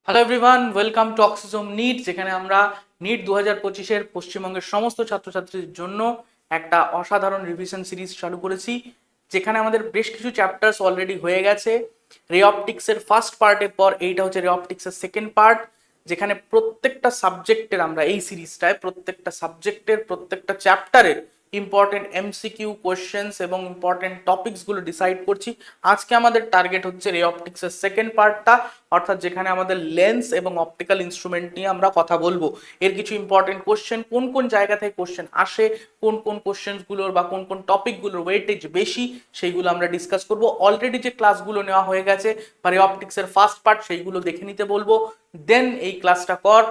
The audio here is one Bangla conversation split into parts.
Hello everyone, welcome to Oxyzome NEET, যেখানে আমরা নিট 2025-এর পশ্চিমবঙ্গের সমস্ত ছাত্রছাত্রীদের জন্য একটা অসাধারণ রিভিশন সিরিজ চালু করেছি, যেখানে আমাদের বেশ কিছু চ্যাপ্টার্স অলরেডি হয়ে গেছে। রে অপটিক্সের ফার্স্ট পার্টের পর এইটা হচ্ছে রে অপটিক্সের সেকেন্ড পার্ট, যেখানে প্রত্যেকটা সাবজেক্টের আমরা এই সিরিজটায় প্রত্যেকটা সাবজেক্টের প্রত্যেকটা চ্যাপ্টারের ইম্পর্টেন্ট এমসিকিউ কোয়েশ্চেন্স এবং ইম্পর্টেন্ট টপিকসগুলো ডিসাইড করছি। আজকে আমাদের টার্গেট হচ্ছে রে অপটিক্সের সেকেন্ড পার্টটা, অর্থাৎ যেখানে আমাদের লেন্স এবং অপটিক্যাল ইনস্ট্রুমেন্ট নিয়ে আমরা কথা বলবো। এর কিছু ইম্পর্টেন্ট কোশ্চেন, কোন কোন জায়গা থেকে কোশ্চেন আসে, কোন কোন কোশ্চেনগুলোর বা কোন কোন টপিকগুলোর ওয়েটেজ বেশি, সেইগুলো আমরা ডিসকাস করব। অলরেডি যে ক্লাসগুলো নেওয়া হয়ে গেছে বা রে অপটিক্সের ফার্স্ট পার্ট, সেইগুলো দেখে নিতে বলবো। দেন এই ক্লাসটা কর,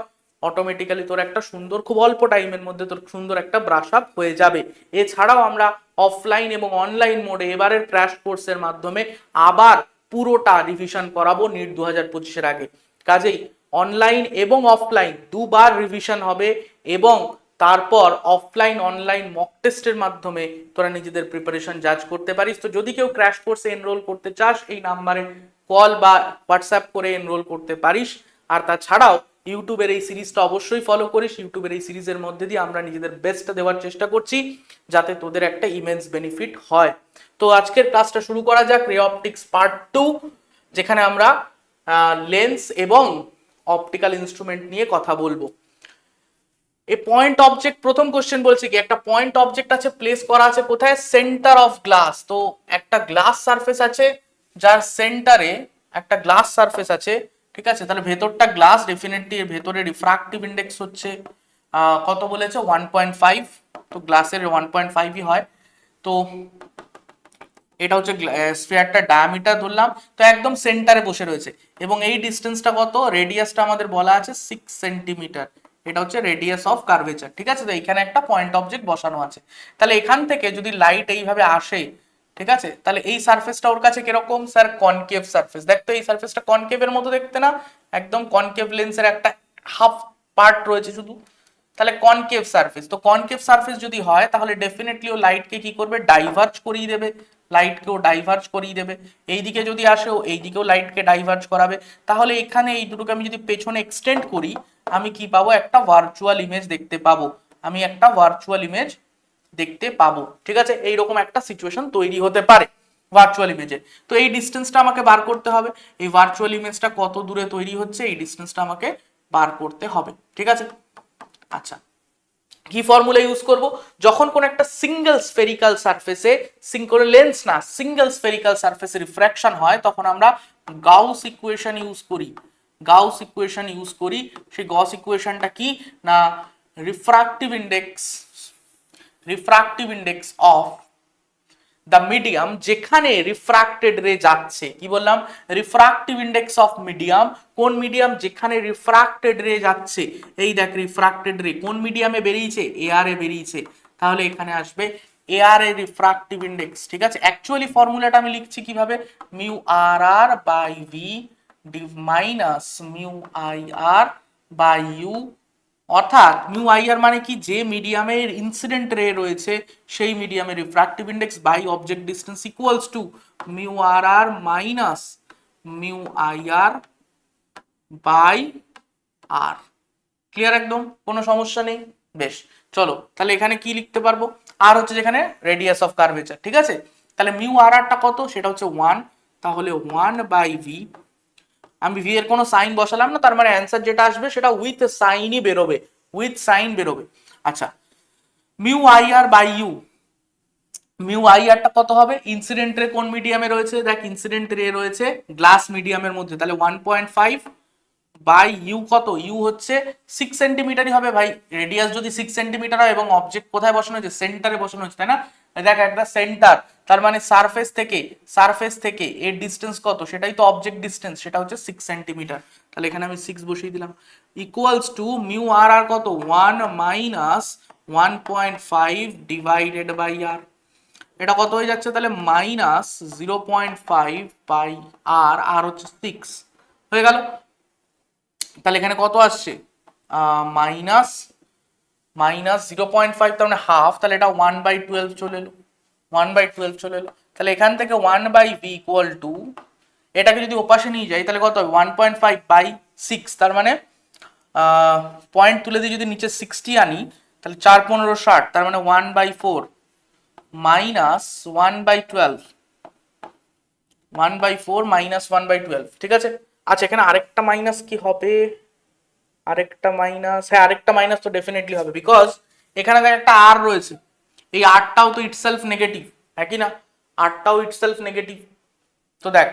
অটোমেটিক্যালি তোর একটা সুন্দর, খুব অল্প টাইমের মধ্যে তোর সুন্দর একটা ব্রাশ আপ হয়ে যাবে। এছাড়াও আমরা অফলাইন এবং অনলাইন মোডে এবারের ক্র্যাশ কোর্সের মাধ্যমে আবার পুরোটা রিভিশন করাবো নিট 2025-এর আগে। কাজেই অনলাইন এবং অফলাইন দুবার রিভিশন হবে, এবং তারপর অফলাইন অনলাইন মক টেস্টের মাধ্যমে তোরা নিজেদের প্রিপারেশন জাজ করতে পারিস। তো যদি কেউ ক্র্যাশ কোর্সে এনরোল করতে চাস, এই নাম্বারে কল বা হোয়াটসঅ্যাপ করে এনরোল করতে পারিস। আর তাছাড়াও ইউটিউবের এই সিরিজটা অবশ্যই ফলো করিস। ইউটিউবের এই সিরিজের মধ্যে দিয়ে আমরা নিজেদের বেস্টটা দেওয়ার চেষ্টা করছি, যাতে তোদের একটা ইমেন্স বেনিফিট হয়। তো আজকের ক্লাসটা শুরু করা যাক, রে অপটিক্স পার্ট 2, যেখানে আমরা লেন্স এবং অপটিক্যাল ইনস্ট্রুমেন্ট নিয়ে কথা বলবো। এই পয়েন্ট অবজেক্ট, প্রথম কোশ্চেন বলছে কি, একটা পয়েন্ট অবজেক্ট আছে, প্লেস করা আছে কোথায়, সেন্টার অফ গ্লাস। তো একটা গ্লাস সারফেস আছে, যার সেন্টারে একটা গ্লাস সারফেস আছে, ঠিক আছে। তাহলে ভেতরটা গ্লাস, ডেফিনেটলি এর ভেতরে রিফ্রাক্টিভ ইন্ডেক্স হচ্ছে কত বলেছে, 1.5। তো গ্লাসের 1.5ই হয়। তো এটা হচ্ছে স্ফিয়ারটা ডায়ামিটার ধরলাম, তো একদম সেন্টারে বসে রয়েছে, এবং এই ডিস্টেন্সটা কত, রেডিয়াসটা আমাদের বলা আছে 6 সেন্টিমিটার। এটা হচ্ছে রেডিয়াস অফ কার্ভেচার, ঠিক আছে। তো এখানে একটা পয়েন্ট অবজেক্ট বসানো আছে। তাহলে এখান থেকে যদি লাইট এইভাবে আসে, ঠিক আছে, তাহলে এই সারফেসটা ওর কাছে কিরকম, স্যার কনকেভ সারফেস। দেখতো এই সারফেসটা কনকেভের মতো দেখতে না, একদম কনকেভ লেন্সের একটা হাফ পার্ট রয়েছে শুধু। তাহলে কনকেভ সারফেস, তো কনকেভ সারফেস যদি হয়, তাহলে ডেফিনেটলি ও লাইটকে কি করবে, ডাইভার্জ করিয়ে দেবে। লাইটকেও ডাইভার্জ করিয়ে দেবে। এইদিকে যদি আসে, ও এইদিকেও লাইটকে ডাইভার্জ করাবে। তাহলে এখানে এই দুটোকে আমি যদি পেছনে এক্সটেন্ড করি, আমি কি পাবো, একটা ভার্চুয়াল ইমেজ দেখতে পাবো। আমি একটা ভার্চুয়াল ইমেজ দেখতে পাবো, ঠিক আছে। এইরকম একটা সিচুয়েশন তৈরি হতে পারে ভার্চুয়াল ইমেজে। তো এই ডিস্টেন্সটা আমাকে বার করতে হবে। এই ভার্চুয়াল ইমেজটা কত দূরে তৈরি হচ্ছে, এই ডিস্টেন্সটা আমাকে বার করতে হবে, ঠিক আছে। আচ্ছা, কি ফর্মুলা ইউজ করব, যখন কোন একটা সিঙ্গেল স্ফেরিক্যাল সারফেসে, কোনো লেন্স না, সিঙ্গেল স্ফেরিক্যাল সারফেসে রিফ্র্যাকশন হয়, তখন আমরা গাউস ইকুয়েশন ইউজ করি। গাউস ইকুয়েশন ইউজ করি। সেই গাউস ইকুয়েশনটা কি না, refractive index, refractive index of the medium, যেখানে রিফ্রাক্টেড রে যাচ্ছে। কি বললাম, রিফ্রাক্টিভ ইন্ডেক্স অফ মিডিয়াম, কোন মিডিয়াম, যেখানে রিফ্রাক্টেড রে যাচ্ছে। এই দেখ, রিফ্রাক্টেড রে কোন মিডিয়ামে বেরিয়েছে, এয়ার এ বেরিয়েছে। তাহলে এখানে আসবে এয়ার এ রিফ্রাক্টিভ ইন্ডেক্স, ঠিক আছে। অ্যাকচুয়ালি ফর্মুলাটা আমি লিখছি কিভাবে, mu R R by V minus mu I R by U, অর্থাৎ মিউ আই আর মানে কি, যে মিডিয়ামের ইনসিডেন্ট রে রয়েছে সেই মিডিয়ামের refractive index by object distance equals to mu R R minus mu I R by R. Clear একদম, কোনো সমস্যা নেই। বেশ, চলো তাহলে এখানে কি লিখতে পারবো, আর হচ্ছে যেখানে রেডিয়াস অফ কার্ভেচার, ঠিক আছে। তাহলে মিউ আর আরটা কত, সেটা হচ্ছে 1। তাহলে 1/v, আমি ভি এর কোনো সাইন বসালাম না, তার মানে অ্যান্সার যেটা আসবে সেটা উইথ সাইনই বেরোবে, উইথ সাইন বেরোবে। আচ্ছা, mu I R by U, mu I আরটা কত হবে, ইনসিডেন্ট রে কোন মিডিয়ামে রয়েছে, দেখ ইনসিডেন্ট রে রয়েছে গ্লাস মিডিয়ামের মধ্যে, তাহলে 1.5 বাই ইউ কত, ইউ হচ্ছে 6 সেন্টিমিটারই হবে ভাই। রেডিয়াস যদি 6 সেন্টিমিটার হয় এবং অবজেক্ট কোথায় বসানো হয়েছে, সেন্টারে বসানো হয়েছে, তাই না। দেখ একটা সেন্টার, তার মানে সারফেস থেকে এর ডিস্টেন্স কত, সেটাই তো অবজেক্ট ডিস্টেন্স, সেটা হচ্ছে 6 সেন্টিমিটার। তাহলে এখানে আমি 6 বসিয়ে দিলাম, ইকুয়ালস টু মিউ আর আর কত, 1 মাইনাস 1.5 ডিভাইডেড বাই আর। এটা কত হয়ে যাচ্ছে, তাহলে মাইনাস 0.5 বাই আর, আর হচ্ছে 6 হয়ে গেল। তাহলে এখানে কত আসছে, মাইনাস মাইনাস 0.5, তার মানে হাফ, তাহলে এটা 1/12 চলে এলো, 1/12 চলে এলো। তাহলে এখান থেকে 1/v ইকুয়াল টু, এটাকে যদি ওপাশে নিয়ে যাই তাহলে কত হবে, 1.5 বাই 6, তার মানে পয়েন্ট তুলে দিয়ে যদি নিচে 60 আনি তাহলে 4×15 = 60, তার মানে 1/4 মাইনাস 1/12, 1/4 মাইনাস 1/12, ঠিক আছে। আচ্ছা এখানে আরেকটা মাইনাস কি হবে, আরেকটা মাইনাস, হ্যাঁ আরেকটা মাইনাস তো ডেফিনেটলি হবে, বিকজ এখানে দেখ একটা আর রয়েছে, এই আরটাও তো ইটসেলফ নেগেটিভ, হ্যাঁ কি না, আরটাও ইটসেলফ নেগেটিভ। তো দেখ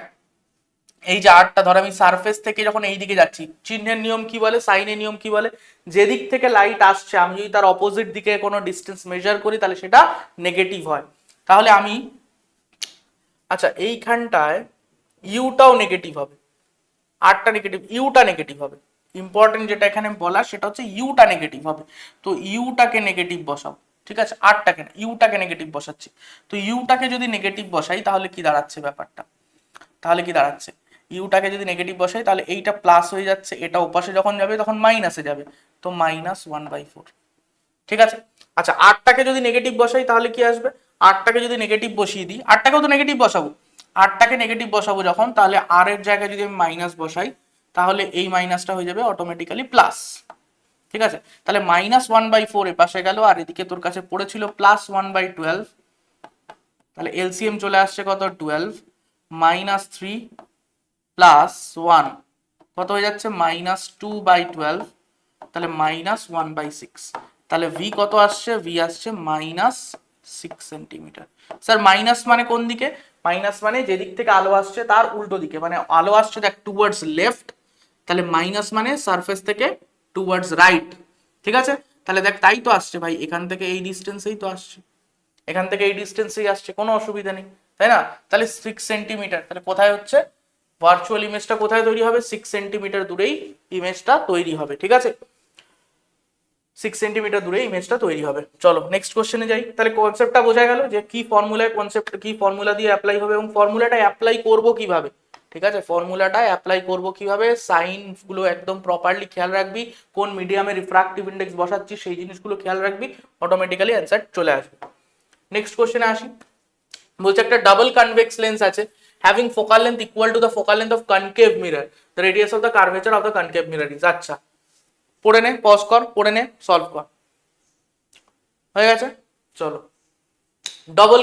এই যে আরটা ধর আমি সারফেস থেকে যখন এই দিকে যাচ্ছি, চিহ্নের নিয়ম কি বলে, সাইনের নিয়ম কি বলে, যেদিক থেকে লাইট আসছে আমি যদি তার অপোজিট দিকে কোনো ডিস্টেন্স মেজার করি তাহলে সেটা নেগেটিভ হয়। তাহলে আমি, আচ্ছা এইখানটায় ইউটাও নেগেটিভ হবে, আরটা নেগেটিভ, ইউটা নেগেটিভ হবে। ইম্পর্টেন্ট যেটা এখানে বলা সেটা হচ্ছে ইউটা নেগেটিভ হবে। তো ইউটাকে নেগেটিভ বসাবো, ঠিক আছে, আরটাকে না, ইউটাকে নেগেটিভ বসাচ্ছি। তো ইউটাকে যদি নেগেটিভ বসাই তাহলে কি দাঁড়াচ্ছে ব্যাপারটা, তাহলে কি দাঁড়াচ্ছে, ইউটাকে যদি নেগেটিভ বসাই তাহলে এইটা প্লাস হয়ে যাচ্ছে, এটা ওপাশে যখন যাবে তখন মাইনাসে যাবে, তো -1/4, ঠিক আছে। আচ্ছা আটটাকে যদি নেগেটিভ বসাই তাহলে কি আসবে, আটটাকে যদি নেগেটিভ বসিয়ে দিই, আটটাকেও তো নেগেটিভ বসাবো, আটটাকে নেগেটিভ বসাবো যখন, তাহলে আর এর জায়গায় যদি আমি মাইনাস বসাই তাহলে এই মাইনাসটা হয়ে যাবে অটোমেটিক্যালি প্লাস, ঠিক আছে। তাহলে -1/4 এ পাশে গেল, আর এদিকে তোর কাছে পড়েছিল +1/12, তাহলে এলসিএম চলে আসছে কত, 12 -3 +1 কত হয়ে যাচ্ছে, -2/12, তাহলে -1/6, তাহলে ভি কত আসছে, ভি আসছে -6 সেন্টিমিটার। স্যার মাইনাস মানে কোন দিকে, মাইনাস মানে যেদিক থেকে আলো আসছে তার উল্টো দিকে, মানে আলো আসছে দেখ টুয়ার্ডস লেফট, তাহলে মাইনাস মানে সারফেস থেকে টুয়ার্ডস রাইট, ঠিক আছে। তাহলে দেখ তাই তো আসছে ভাই, এখান থেকে এই ডিস্টেন্সেই তো আসছে, এখান থেকে এই ডিস্টেন্সেই আসছে, কোনো অসুবিধা নেই, তাই না। তাহলে 6 সেন্টিমিটার, তাহলে কোথায় হচ্ছে, ভার্চুয়াল ইমেজটা কোথায় তৈরি হবে, 6 সেন্টিমিটার দূরেই ইমেজটা তৈরি হবে, ঠিক আছে, 6 সেন্টিমিটার দূরে ইমেজটা তৈরি হবে। চলো নেক্সট কোশ্চেনে যাই। তাহলে কনসেপ্টটা বোঝা গেল যে কি ফর্মুলায়, কনসেপ্ট কি ফর্মুলা দিয়ে অ্যাপ্লাই হবে এবং ফর্মুলাটা অ্যাপ্লাই করব কিভাবে, ঠিক আছে, ফর্মুলাটা অ্যাপ্লাই করব কিভাবে, সাইন গুলো একদম প্রপারলি খেয়াল রাখবি, কোন মিডিয়ামে রিফ্রাক্টিভ ইন্ডেক্স বসাচ্ছি সেই জিনিসগুলো খেয়াল রাখবি, অটোমেটিক্যালি অ্যান্সার চলে আসবে। নেক্সট কোশ্চেনে আসি, বলছে একটা ডাবল কনভেক্স লেন্স আছে, having focal length equal to the focal length of concave mirror, the radius of the curvature of the concave mirror is, আচ্ছা পড়ে নে, পজ কর, পড়ে নে, সলভ কর, হয়ে গেছে। চলো ডবল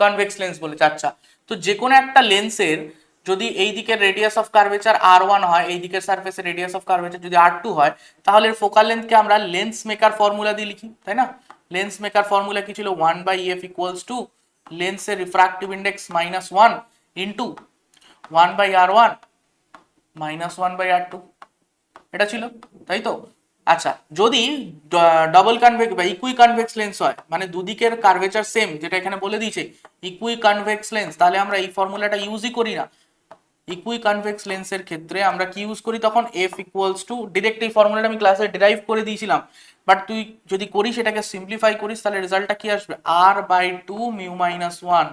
কনভেক্স লেন্স বলেছে, আচ্ছা তো যে কোনো একটা লেন্সের যদি এই দিকের রেডিয়াস অফ কার্ভেচার r1 হয়, এই দিকের সারফেসের রেডিয়াস অফ কার্ভেচার যদি r2 হয়, তাহলে ফোকাল লেন্থকে আমরা লেন্স মেকার ফর্মুলা দিয়ে লিখি, তাই না। লেন্স মেকার ফর্মুলা কি ছিল, 1/f ইকুয়ালস টু লেন্সের refractive index -1 into 1/r1 -1/r2, এটা ছিল, তাই তো। আচ্ছা যদি ডবল কনভেক্স বা ইকুই কনভেক্স লেন্স হয়, মানে দুদিকের কার্ভেচার সেম, যেটা এখানে বলে দিয়েছে ইকুই কনভেক্স লেন্স, তাহলে আমরা এই ফর্মুলাটা ইউজই করি না। ইকুই কনভেক্স লেন্সের ক্ষেত্রে আমরা কি ইউজ করি, তখন f ইকুয়ালস টু, ডিরেক্ট এই ফর্মুলাটা আমি ক্লাসে ডিরাইভ করে দিয়েছিলাম, বাট তুই যদি করিস এটাকে সিম্পলিফাই করিস তাহলে রেজাল্টটা কি আসবে, r/2 μ-1,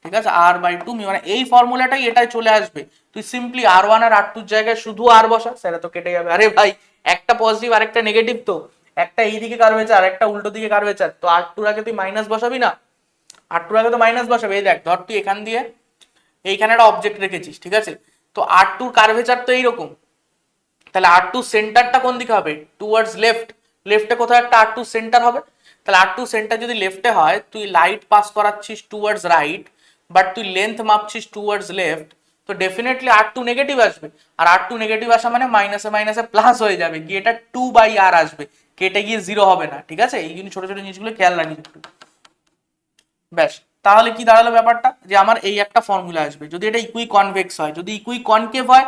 ঠিক আছে, r/2 মিউ, মানে এই ফর্মুলাটাই এটাই চলে আসবে। তুই সিম্পলি r1 আর r2 এর জায়গায় শুধু r বসা, সেটা তো কেটে যাবে। আরে ভাই একটা পজিটিভ আর একটা নেগেটিভ, তো একটা এই দিকে কার্ভেচার আর একটা উল্টো দিকে কার্ভেচার, তো r2 এর আগে তুই মাইনাস বসাবি না, r2 এর আগে তো মাইনাস বসাবি। এই দেখ ধর তুই এখান দিয়ে এইখানে একটা অবজেক্ট রেখেছিস, ঠিক আছে, তো r2 এর কার্ভেচার তো এইরকম, তাহলে r2 সেন্টারটা কোন দিকে হবে, টুয়ার্ডস লেফট, লেফটে কোথাও একটা r2 সেন্টার হবে, তাহলে r2 সেন্টার যদি লেফটে হয়, তুই লাইট পাস করাচ্ছিস টুয়ার্ডস রাইট, বাট তুই লেন্থ মাপছিস টুয়ার্ডস লেফট, তো ডেফিনেটলি r2 নেগেটিভ আসবে, আর r2 নেগেটিভ আসা মানে মাইনাসে মাইনাসে প্লাস হয়ে যাবে, কি এটা 2/r আসবে, কেটে গিয়ে 0 হবে না, ঠিক আছে। এই ছোট ছোট জিনিসগুলো খেয়াল রাখিস একটু, ব্যাস। তাহলে কি দাঁড়ালো ব্যাপারটা, যে আমার এই একটা ফর্মুলা আসবে যদি এটা ইকুই কনভেক্স হয়, যদি ইকুই কনকেভ হয়,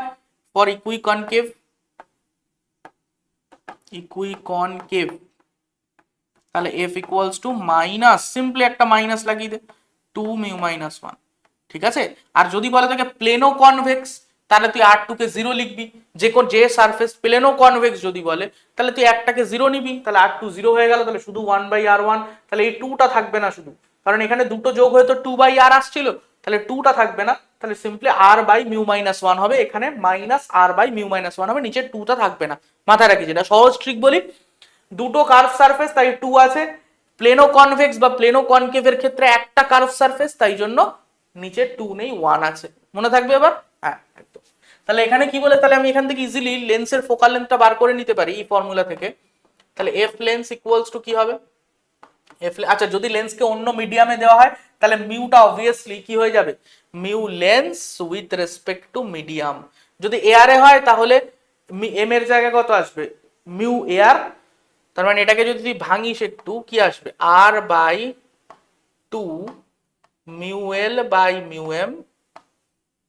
ফর ইকুই কনকেভ, তাহলে f equals to minus, simply একটা মাইনাস লাগিয়ে দে, 2 μ-1, ঠিক আছে। আর যদি বলে তোকে প্লেনো কনভেক্স, তাহলে তুই r2 কে 0 লিখবি, যে সারফেস প্লেনো কনভেক্স যদি বলে তাহলে তুই একটাকে 0 নিবি, তাহলে r2 0 হয়ে গেল, তাহলে শুধু 1/r1, তাহলে এই 2টা থাকবে না শুধু, কারণ এখানে দুটো যোগ হয়ে তো 2/r আসছিল, তাহলে 2টা থাকবে না, তাহলে সিম্পলি r/μ-1 হবে, এখানে -r/μ-1 হবে, নিচে 2টা থাকবে না। মাথায় রাখি, যেটা সহজ ট্রিক বলি, দুটো কার্ভ সারফেস তাই 2 আছে, প্লেনো কনভেক্স বা প্লেনো কনকেভের ক্ষেত্রে একটা কার্ভ সারফেস, তাই জন্য নিচে 2 নেই 1 আছে, মনে থাকবে এবার, হ্যাঁ একদম। তাহলে এখানে কি বলে, তাহলে আমি এখান থেকে ইজিলি লেন্সের ফোকাল লেন্থটা বার করে নিতে পারি এই ফর্মুলা থেকে। তাহলে এফ লেন্স ইকুয়ালস টু কি হবে, আচ্ছা যদি লেন্সকে অন্য মিডিয়ামে দেওয়া হয় তাহলে মিউটা অবভিয়াসলি কি হয়ে যাবে, mu lens with respect to medium. যদি এয়ারে হয় তাহলে এম এর জায়গায় কত আসবে, মিউ এয়ার। তার মানে এটাকে যদি ভাঙিস একটু কি আসবে, আর by two mu L by mu M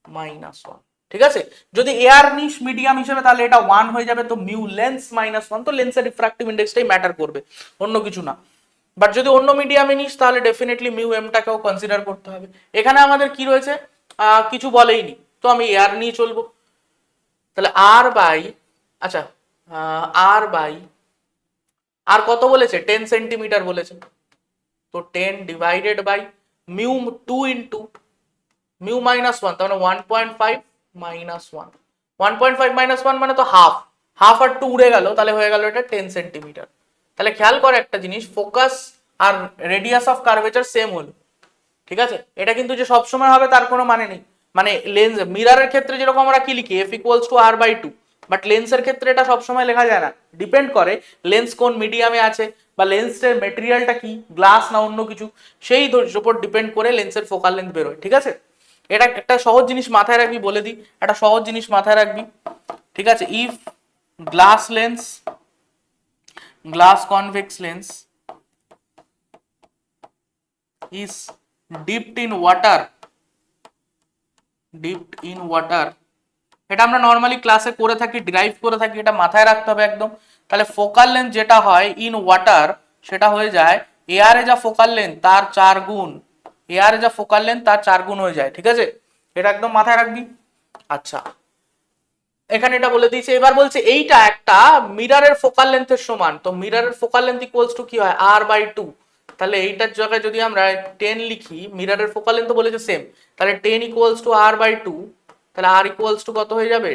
minus one. ঠিক আছে, যদি এয়ার নিস মিডিয়াম হিসেবে তাহলে এটা 1 হয়ে যাবে, তো মিউ লেন্স মাইনাস 1, তো লেন্সের রিফ্রাক্টিভ ইন্ডেক্সটাই ম্যাটার করবে, অন্য কিছু না। বাট যদি অন্য মিডিয়ামে নিস তাহলে ডেফিনেটলি মিউ এমটাকেও কনসিডার করতে হবে। এখানে আমাদের কি রয়েছে, কিছু বলেইনি, তো আমি এয়ার নিয়ে চলবো। তাহলে আর বাই, আচ্ছা আর বাই, আর কত বলেছে, 10 সেন্টিমিটার বলেছে, তো 10 divided by mu 2 into mu minus 1, তার মানে 1.5 মাইনাস 1, 1.5 মাইনাস 1 মানে তো হাফ, হাফ আর 2 উড়ে গেল, তাহলে হয়ে গেল এটা 10 সেন্টিমিটার। তাহলে খেয়াল করে একটা জিনিস, ফোকাস আর রেডিয়াস অফ কার্ভেচার সেম হলো, ঠিক আছে। এটা কিন্তু যে সবসময় হবে তার কোনো মানে নেই, মানে লেন্স মিররের ক্ষেত্রে যেরকম আমরা কি লিখি F equals to R by two, but লেন্সের ক্ষেত্রে এটা সবসময় লেখা যায় না, ডিপেন্ড করে লেন্স কোন মিডিয়ামে আছে বা লেন্সের মেটেরিয়ালটা কি, গ্লাস না অন্য কিছু, সেই উপর ডিপেন্ড করে লেন্সের ফোকাল লেন্থ বেরোয়, ঠিক আছে। এটা একটা সহজ জিনিস মাথায় রাখবি, বলে দিই একটা সহজ জিনিস মাথায় রাখবি, ঠিক আছে। If glass lens, glass convex lens is dipped in water, dipped in water, এটা আমরা নরমালি ক্লাসে করে থাকি, ডিরাইভ করে থাকি, এটা মাথায় রাখতে হবে একদম। তাহলে ফোকাল লেন্থ যেটা হয় ইন ওয়াটার সেটা হয়ে যায় এয়ারে যা ফোকাল লেন্থ তার 4 গুণ, এয়ারে যা ফোকাল লেন্থ তার 4 গুণ হয়ে যায়, ঠিক আছে, এটা একদম মাথায় রাখবি। আচ্ছা এখানে এটা বলে দিয়েছে, এবার বলছে এইটা একটা মিররের ফোকাল লেন্থের সমান, তো মিররের ফোকাল লেন্থ ইকুয়ালস টু কি হয়, আর বাই টু। তাহলে এইটার জায়গায় যদি আমরা 10 লিখি, মিররের ফোকাল লেন্থ বলেছে সেম, তাহলে 10 equals to R by two, তাহলে আর ইকুয়ালস টু কত হয়ে যাবে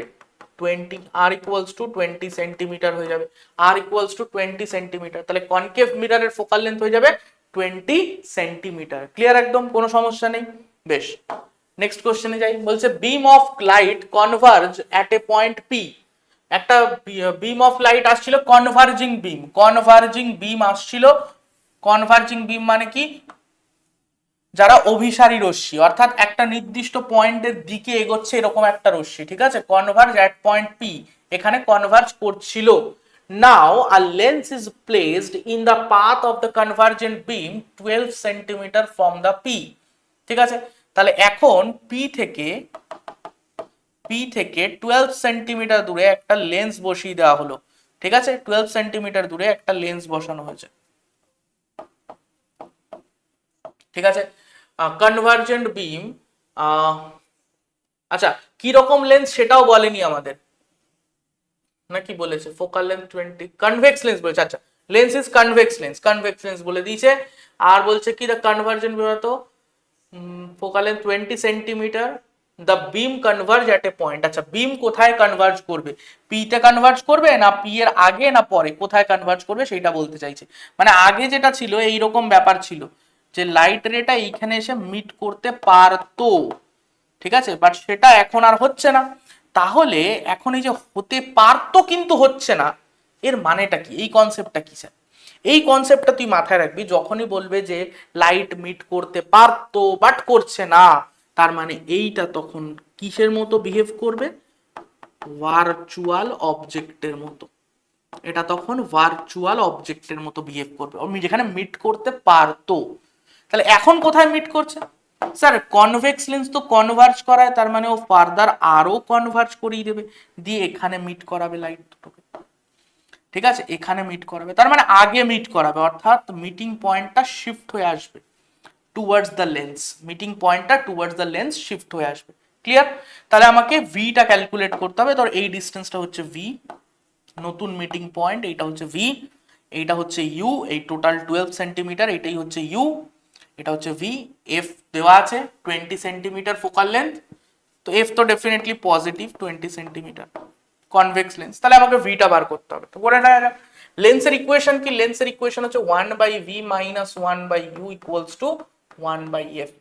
20, আর ইকুয়ালস টু 20 সেন্টিমিটার হয়ে যাবে, আর ইকুয়ালস টু 20 সেন্টিমিটার। তাহলে কনকেভ মিররের ফোকাল লেন্থ হয়ে যাবে 20 সেন্টিমিটার। ক্লিয়ার একদম, কোনো সমস্যা নেই। বেশ, নেক্সট কোশ্চেনে যাই। বলছে বিম of light converge at a point P. একটা বিম অফ লাইট আসছিল, কনভার্জিং বিম, কনভার্জিং বিম আসছিল। কনভার্জিং বিম মানে কি, যারা অভিসারী রশ্মি, অর্থাৎ একটা নির্দিষ্ট পয়েন্টের দিকে এগোচ্ছে এরকম একটা রশ্মি, ঠিক আছে, কনভার্জ অ্যাট পয়েন্ট পি, এখানে কনভার্জ করছিল। Now a lens is placed in the path of the convergent beam 12 centimetre from the P, ঠিক আছে। তাহলে এখন পি থেকে 12 সেন্টিমিটার দূরে একটা লেন্স বসিয়ে দেওয়া হলো, ঠিক আছে, 12 সেন্টিমিটার দূরে একটা লেন্স বসানো হয়েছে, ঠিক আছে। কনভার্জেন্ট বিম, আচ্ছা কি রকম লেন্স সেটাও বলেনি আমাদের, না কি বলেছে, ফোকাল লেন্থ 20, কনভেক্স লেন্স বলেছে, আচ্ছা lens is convex lens, convex lens বলে দিয়েছে। আর বলছে কি দ্য কনভার্জেন্ট বিম তো focal length 20 centimetre, the beam converge at a point. আচ্ছা বিম কোথায় কনভার্জ করবে, পি তে কনভার্জ করবে না পি এর আগে না পরে, কোথায় কনভার্জ করবে সেইটা বলতে চাইছে। মানে আগে যেটা ছিল এইরকম ব্যাপার ছিল যে লাইট রেটা এইখানে এসে মিট করতে পারতো, ঠিক আছে, বাট সেটা এখন আর হচ্ছে না। তাহলে এখন এই যে হতে পারতো কিন্তু হচ্ছে না, এর মানেটা কি, এই কনসেপ্টটা কি স্যার, এই কনসেপ্টটা তুই মাথায় রাখবি যখনই বলবে যে লাইট মিট করতে পারতো বাট করছে না, তার মানে এইটা তখন কিসের মতো বিহেভ করবে, ভার্চুয়াল অবজেক্টের মতো, এটা তখন ভার্চুয়াল অবজেক্টের মতো বিহেভ করবে, আমি যেখানে মিট করতে পারতো। তাহলে এখন কোথায় মিট করছে স্যার, কনভেক্স লেন্স তো কনভার্জ করায়, তার মানে ও ফার্দার আরো কনভার্জ করিয়ে দেবে, দিয়ে এখানে মিট করাবে লাইট দুটোকে, ঠিক আছে, এখানে মিট করাবে, তার মানে আগে মিট করাবে, অর্থাৎ মিটিং পয়েন্টটা শিফট হয়ে আসবে টুয়ার্ডস দ্য লেন্স, মিটিং পয়েন্টটা টুয়ার্ডস দ্য লেন্স শিফট হয়ে আসবে। ক্লিয়ার? তাহলে আমাকে ভিটা ক্যালকুলেট করতে হবে, ধর এই ডিস্টেন্সটা হচ্ছে ভি, নতুন মিটিং পয়েন্ট এইটা হচ্ছে ভি, এইটা হচ্ছে ইউ, এই টোটাল 12 সেন্টিমিটার এটাই হচ্ছে ইউ, এটা হচ্ছে ভি, এফ দেওয়া আছে 20 সেন্টিমিটার ফোকাল লেন্থ, তো এফ তো definitely positive 20 centimetre convex lens, তাহলে আমাকে ভিটা বার করতে হবে। তো করে নেওয়া যাক লেন্সের ইকুয়েশন কি, লেন্সের ইকুয়েশন হচ্ছে 1/v minus 1/u equals to 1/f।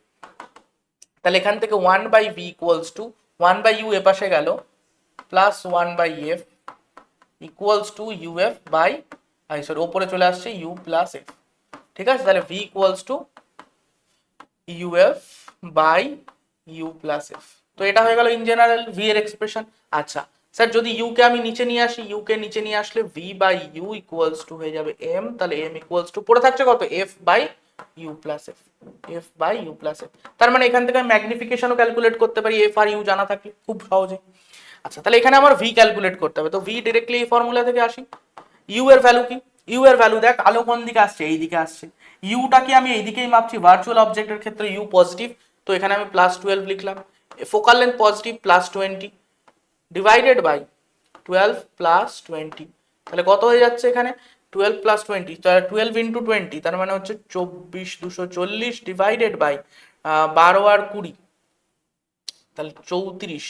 তাহলে এখান থেকে 1/v ইকুয়ালস টু 1/u এ পাশে গেল, plus 1/f equals to UF by sorry ওপরে চলে আসছে ইউ প্লাস এফ। ঠিক আছে, তাহলে V equals to UF by U plus F. তো এটা হয়ে গেল ইন জেনারেল ভি এর এক্সপ্রেশন। আচ্ছা স্যার যদি ইউ কে আমি নিচে নিয়ে আসি, ইউ কে নিচে নিয়ে আসলে V by U equals to হয়ে যাবে এম, তাহলে এম ইকুয়ালস টু পড়ে থাকছে কত F by U plus F, F by U plus F. তার মানে এখান থেকে আমি ম্যাগনিফিকেশনও ক্যালকুলেট করতে পারি এফ আর ইউ জানা থাকলে খুব সহজে। আচ্ছা তাহলে এখানে আমার ভি ক্যালকুলেট করতে হবে, তো ভি ডিরেক্টলি এই ফর্মুলা থেকে আসি। ইউ এর ভ্যালু কি, ইউ এর ভ্যালু দেখ আলো কোন দিকে আসছে, এই দিকে আসছে, ইউটাকে আমি এইদিকেই মাপছি, ভার্চুয়াল অবজেক্টের ক্ষেত্রে ইউ পজিটিভ, তো এখানে আমি +12 লিখলাম, focal length positive +20 divided by 12 + 20, তাহলে কত হয়ে যাচ্ছে এখানে 12 + 20, 12 × 20 তার মানে হচ্ছে 24 240 ডিভাইডেড বাই 12 আর 20 তাহলে 34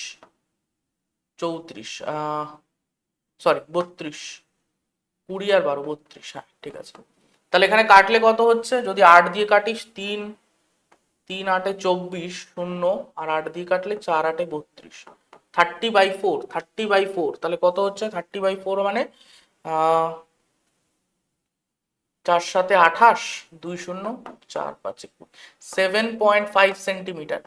সরি 32, 20 আর 12 32, হ্যাঁ ঠিক আছে। তাহলে এখানে কাটলে কত হচ্ছে, যদি 8 দিয়ে কাটিস 3 3 8 24 0 আর 8 দিয়ে কাটলে 4 8 32, 30/4 30/4, তাহলে কত হচ্ছে 30/4 মানে 4 7 28 2 0 4 5 7.5 সেন্টিমিটার,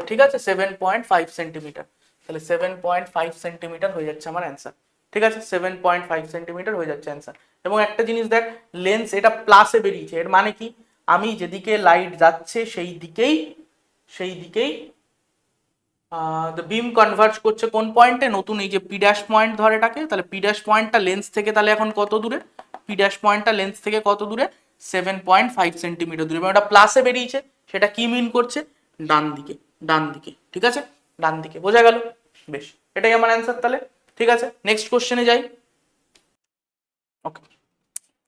ঠিক আছে 7.5 সেন্টিমিটার, তাহলে 7.5 সেন্টিমিটার হয়ে যাচ্ছে আমার অ্যান্সার। ঠিক আছে 7.5 সেন্টিমিটার হয়ে যাচ্ছে অ্যান্সার। এবং একটা জিনিস দেখ লেন্স এটা প্লাসে বেরিয়েছে, এর মানে কি আমি যেদিকে লাইট যাচ্ছে সেই দিকেই বিম কনভার্জ করছে কোন পয়েন্টে, নতুন এই যে পি ড্যাশ পয়েন্ট ধর এটাকে, তাহলে পি ড্যাশ পয়েন্টটা লেন্স থেকে তাহলে এখন কত দূরে, পি ড্যাশ পয়েন্টটা লেন্স থেকে কত দূরে 7.5 সেন্টিমিটার দূরে, এবং এটা প্লাসে বেরিয়েছে, সেটা কি মিন করছে ডান দিকে, ডান দিকে, ঠিক আছে ডান দিকে, বোঝা গেল? বেশ, এটাই আমার অ্যান্সার তাহলে। ঠিক আছে নেক্সট কোশ্চেনে যাই। ওকে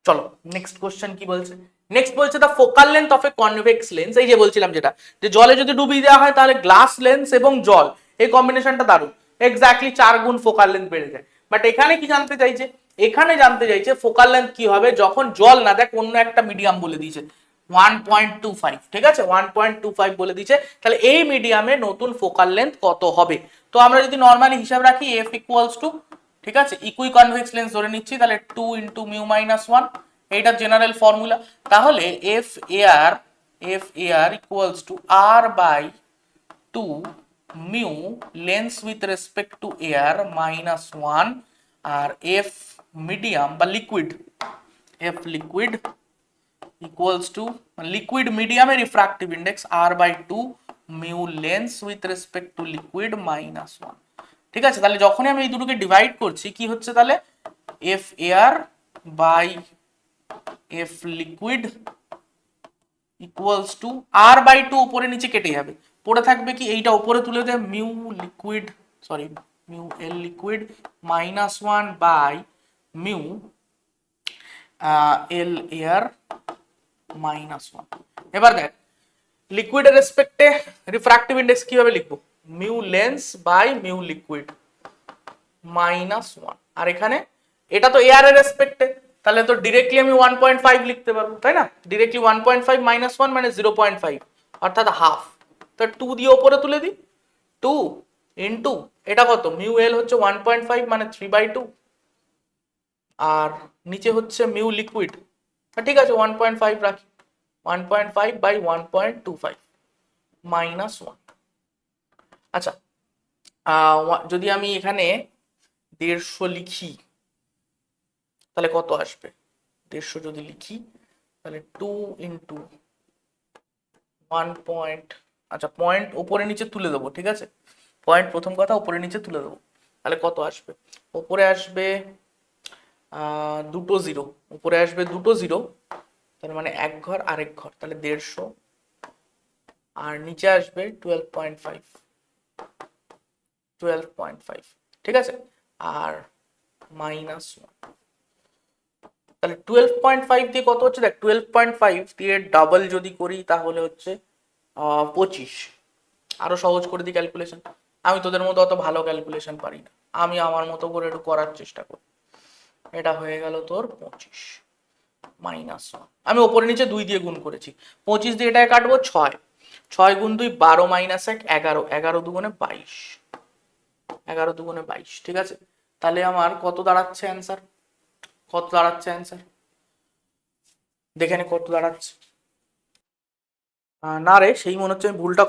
চলো নেক্সট কোশ্চেন কি বলছে, নেক্সট বলছে the focal length of a convex lens, এই যে বলছিলাম যেটা, যে জলে যদি ডুবিয়ে দেওয়া হয় তাহলে গ্লাস লেন্স এবং জল এই কম্বিনেশনটা দারুণ, এক্স্যাক্টলি 4 গুণ ফোকাল লেন্থ বেড়ে যায়। বাট এখানে কি জানতে চাইছে, এখানে জানতে চাইছে ফোকাল লেন্থ কি হবে যখন জল না, দেখ অন্য একটা মিডিয়াম বলে দিয়েছে 1.25, ঠিক আছে 1.25 বলে দিয়েছে, তাহলে এই মিডিয়ামে নতুন ফোকাল লেন্থ কত হবে। তো আমরা যদি নর্মালি হিসাব রাখি এফ ইকুয়ালস টু, ঠিক আছে ইকুই কনভেক্স লেন্স ধরে নিচ্ছি, তাহলে 2 × μ - 1, এইটা জেনারেল ফর্মুলা। তাহলে F AR equals to R by 2 mu lens with respect to air -1, আর এফ মিডিয়াম বা liquid, F liquid equals to liquid মিডিয়ামের refractive index r/2 mu lens with respect to liquid -1। ঠিক আছে তাহলে যখনই আমি এই দুটোকে ডিভাইড করছি কি হচ্ছে, তাহলে F air by F liquid equals to r/2, উপরে নিচে কেটে যাবে, পড়ে থাকবে কি এইটা উপরে তুলে দে mu liquid, sorry mu L liquid -1 by mu L air -1। এবার দেখ লিকুইডের রেসপেক্টে রিফ্রাক্টিভ ইন্ডেক্স কিভাবে লিখবো, mu lens by mu liquid -1, আর এখানে এটা তো এয়ার এর রেসপেক্টে, তাহলে তো ডিরেক্টলি আমি 1.5 লিখতে পারবো, তাই না, ডিরেক্টলি 1.5 - 1 মানে 0.5 অর্থাৎ হাফ, তো 2 দিয়ে উপরে তুলে দিই, 2 ইনটু এটা কত মিউ এল হচ্ছে 1.5 মানে 3/2, আর নিচে হচ্ছে মিউ লিকুইড, ঠিক আছে 1.5 রাখি, 1.5 বাই 1.25 -1। আচ্ছা যদি আমি এখানে 150 লিখি তাহলে কত আসবে, 150 যদি লিখি তাহলে 2 × 1. আচ্ছা পয়েন্ট উপরে নিচে তুলে দেবো, ঠিক আছে পয়েন্ট প্রথম কথা উপরে নিচে তুলে দেবো, তাহলে কত আসবে, উপরে আসবে দুটো জিরো, উপরে আসবে দুটো জিরো, তার মানে এক ঘর আরেক ঘর, তাহলে 150, আর নিচে আসবে 12.5, ঠিক আছে আর -1, তাহলে 12.5 দিয়ে কত হচ্ছে, দেখ 12.5 দিয়ে ডাবল যদি করি তাহলে হচ্ছে 25, আরো সহজ করে দিই ক্যালকুলেশন, আমি তোদের মতো অত ভালো ক্যালকুলেশন পারি না, আমি আমার মতো করে একটু করার চেষ্টা করি, এটা হয়ে গেল তোর 25 -1, আমি ওপরে নিচে 2 দিয়ে গুণ করেছি, 25 দিয়ে এটাকে কাটবো 6 × 2 12 - 1 11, 11 × 2 = 22, 11 দুগুণে 22, ঠিক আছে। তাহলে আমার কত দাঁড়াচ্ছে অ্যান্সার, কত দাঁড়াচ্ছে অ্যান্সার দেখে নে কত দাঁড়াচ্ছে। না রে, সেই মনে হচ্ছে আমি ভুলটা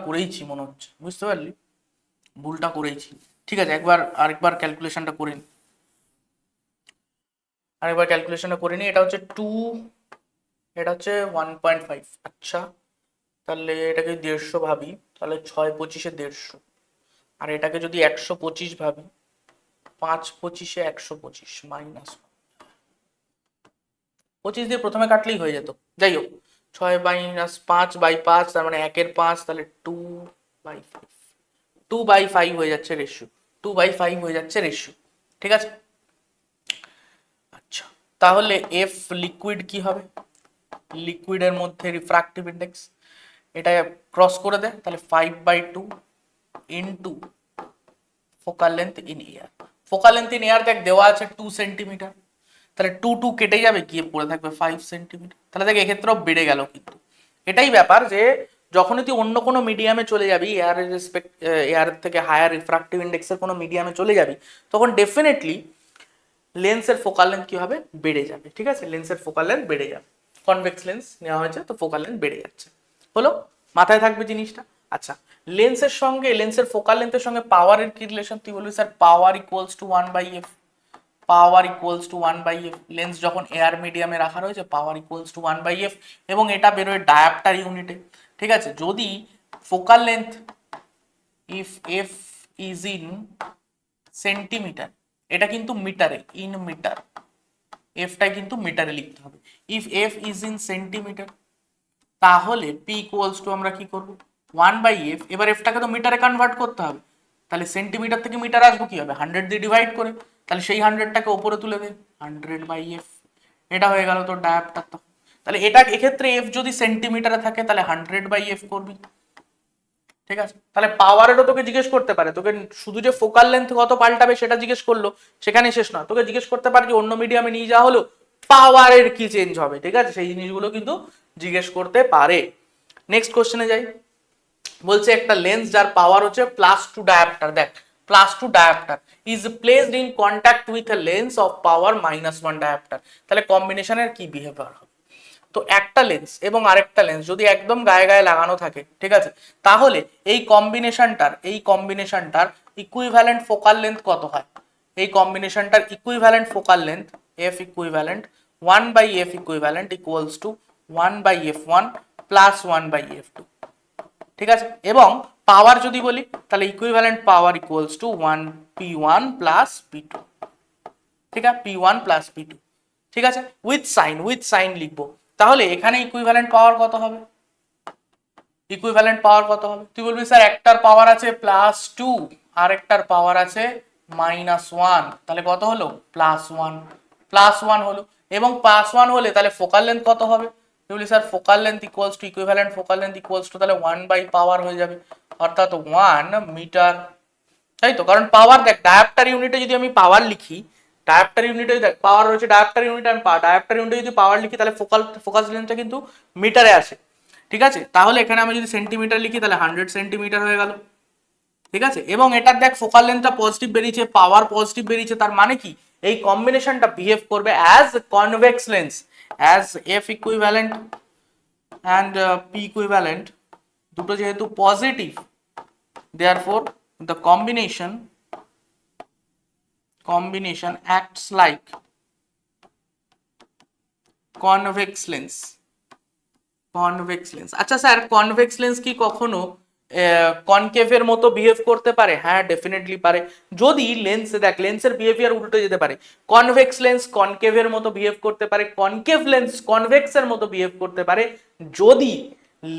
করেইছি মনে হচ্ছে, বুঝতে পারলি, ভুলটা করেইছি। ঠিক আছে, আরেকবার ক্যালকুলেশনটা করে নি, এটা হচ্ছে 2, এটা হচ্ছে 1.5। আচ্ছা, তাহলে এটাকে 150 ভাবি, তাহলে 6×25 150, আর এটাকে যদি 125 ভাবি, 5×25 125 মাইনাস 25 দিয়ে প্রথমে কাটলেই হয়ে যেত। যাই হোক, 6-5/5, তার মানে 1/5, তাহলে 2/5, 2/5 হয়ে যাচ্ছে রেশিও, 2/5 হয়ে যাচ্ছে রেশিও, ঠিক আছে। আচ্ছা, তাহলে এফ লিকুইড কি হবে, লিকুইডের মধ্যে রিফ্র্যাক্টিভ ইন্ডেক্স, এটা ক্রস করে দেয়, তাহলে 5/2 into focal length in air. Focal length in air দেখ দেওয়া আছে 2 সেন্টিমিটার, তাহলে 2 কেটে যাবে, গিয়ে পড়ে থাকবে 5 সেন্টিমিটার। তাহলে দেখ এক্ষেত্রেও বেড়ে গেল, কিন্তু এটাই ব্যাপার যে যখনই তুই অন্য কোনো মিডিয়ামে চলে যাবি, এয়ার থেকে হায়ার রিফ্র্যাক্টিভ ইন্ডেক্সের কোনো মিডিয়ামে চলে যাবি, তখন ডেফিনেটলি লেন্সের ফোকাল লেন্থ কি হবে, বেড়ে যাবে, ঠিক আছে, লেন্সের ফোকাল লেন্থ বেড়ে যাবে। কনভেক্স লেন্স নেওয়া হয়েছে, তো ফোকাল লেন্থ বেড়ে যাচ্ছে, হলো, মাথায় থাকবে জিনিসটা। আচ্ছা, লেন্সের ফোকাল লেন্থের সঙ্গে পাওয়ারের কি রিলেশন, তুই বলবি স্যার পাওয়ার ইকুয়ালস টু 1/f, পাওয়ার ইকুয়ালস টু 1/f। লেন্স যখন এয়ার মিডিয়ামে রাখা রয়েছে, পাওয়ার ইকুয়ালস টু 1/f, এবং এটা বেরোয় ডায়াপ্টার ইউনিটে, ঠিক আছে। যদি focal length if F is in centimetre, এটা কিন্তু মিটারে, ইন মিটার, এফটা কিন্তু মিটারে লিখতে হবে। If F is in centimetre, তাহলে পি ইকুয়ালস টু আমরা কি করব, 1/f। এবার এফটাকে তো মিটারে কনভার্ট করতে হবে, তাহলে সেন্টিমিটার থেকে মিটার আসবো কি হবে, 100 দিয়ে ডিভাইড করে, তাহলে সেই 100টাকে উপরে তুলে দে, 100/f, এটা হয়ে গেল তোর ডায়াপ্টার। তো তাহলে এটা এক্ষেত্রে এফ যদি সেন্টিমিটারে থাকে, তাহলে 100/f করবি, ঠিক আছে। তাহলে পাওয়ারেরও তোকে জিজ্ঞেস করতে পারে, তোকে শুধু যে ফোকাল লেন্থ কত পাল্টাবে সেটা জিজ্ঞেস করলো, সেখানে শেষ নয়, তোকে জিজ্ঞেস করতে পারে যে অন্য মিডিয়ামে নিয়ে যাওয়া হলো পাওয়ারের কি চেঞ্জ হবে, ঠিক আছে, সেই জিনিসগুলো কিন্তু জিজ্ঞেস করতে পারে। নেক্সট কোশ্চেনে যাই, বলছে একটা লেন্স যার পাওয়ার হচ্ছে +2 ডায়াপ্টার, দেখ +2 dioptre is placed in contact with a lens of power -1 dioptre, তাহলে কম্বিনেশনের কি বিহেভিয়ার হবে। তো একটা লেন্স এবং আরেকটা লেন্স যদি একদম গায়ে গায়ে লাগানো থাকে, ঠিক আছে, তাহলে এই কম্বিনেশনটার ইকুইভ্যালেন্ট ফোকাল লেন্থ কত হয়, এই কম্বিনেশনটার equivalent focal length F equivalent 1/f equivalent equals to 1/f1 plus 1/f2, ঠিক আছে। এবং পাওয়ার যদি বলি, তাহলে equivalent power equals to 1p1 plus p2, ঠিক আছে, p1 প্লাস p2, ঠিক আছে, উইথ সাইন লিখবো। তাহলে এখানে ইকুইভ্যালেন্ট পাওয়ার কত হবে, তুই বলবি স্যার একটার পাওয়ার আছে +2, আর একটার পাওয়ার আছে -1, তাহলে কত হলো, +1 হলো। এবং +1 হলে তাহলে ফোকাল লেন্থ কত হবে, তুই বলি sir focal length equals to equivalent focal length equals to, তাহলে 1/পাওয়ার হয়ে যাবে, অর্থাৎ 1 মিটার, তাই তো। কারণ পাওয়ার দেখ, ডায়াপ্টার ইউনিটে যদি আমি পাওয়ার লিখি, ডায়াপ্টার ইউনিটে দেখ পাওয়ার রয়েছে, ডায়াপ্টার ইউনিটে আমি ডায়াপ্টার ইউনিটে যদি পাওয়ার লিখি, তাহলে ফোকাস লেন্থটা কিন্তু মিটারে আসে, ঠিক আছে। তাহলে এখানে আমি যদি সেন্টিমিটার লিখি, তাহলে 100 সেন্টিমিটার হয়ে গেল, ঠিক আছে। এবং এটার দেখ ফোকাল লেন্থটা পজিটিভ বেরিয়েছে, পাওয়ার পজিটিভ বেরিয়েছে, তার মানে কি এই কম্বিনেশনটা বিহেভ করবে as convex lens, as F equivalent and P equivalent দুটো যেহেতু positive, therefore the combination acts like convex lens, আচ্ছা স্যার কনভেক্স লেন্স কি কখনো কনকেভের মতো বিহেভ করতে পারে, হ্যাঁ ডেফিনেটলি পারে। যদি লেন্সের বিহেভিয়ার উল্টে যেতে পারে, কনভেক্স লেন্স কনকেভের মতো বিহেভ করতে পারে, কনকেভ লেন্স কনভেক্সের মতো বিহেভ করতে পারে, যদি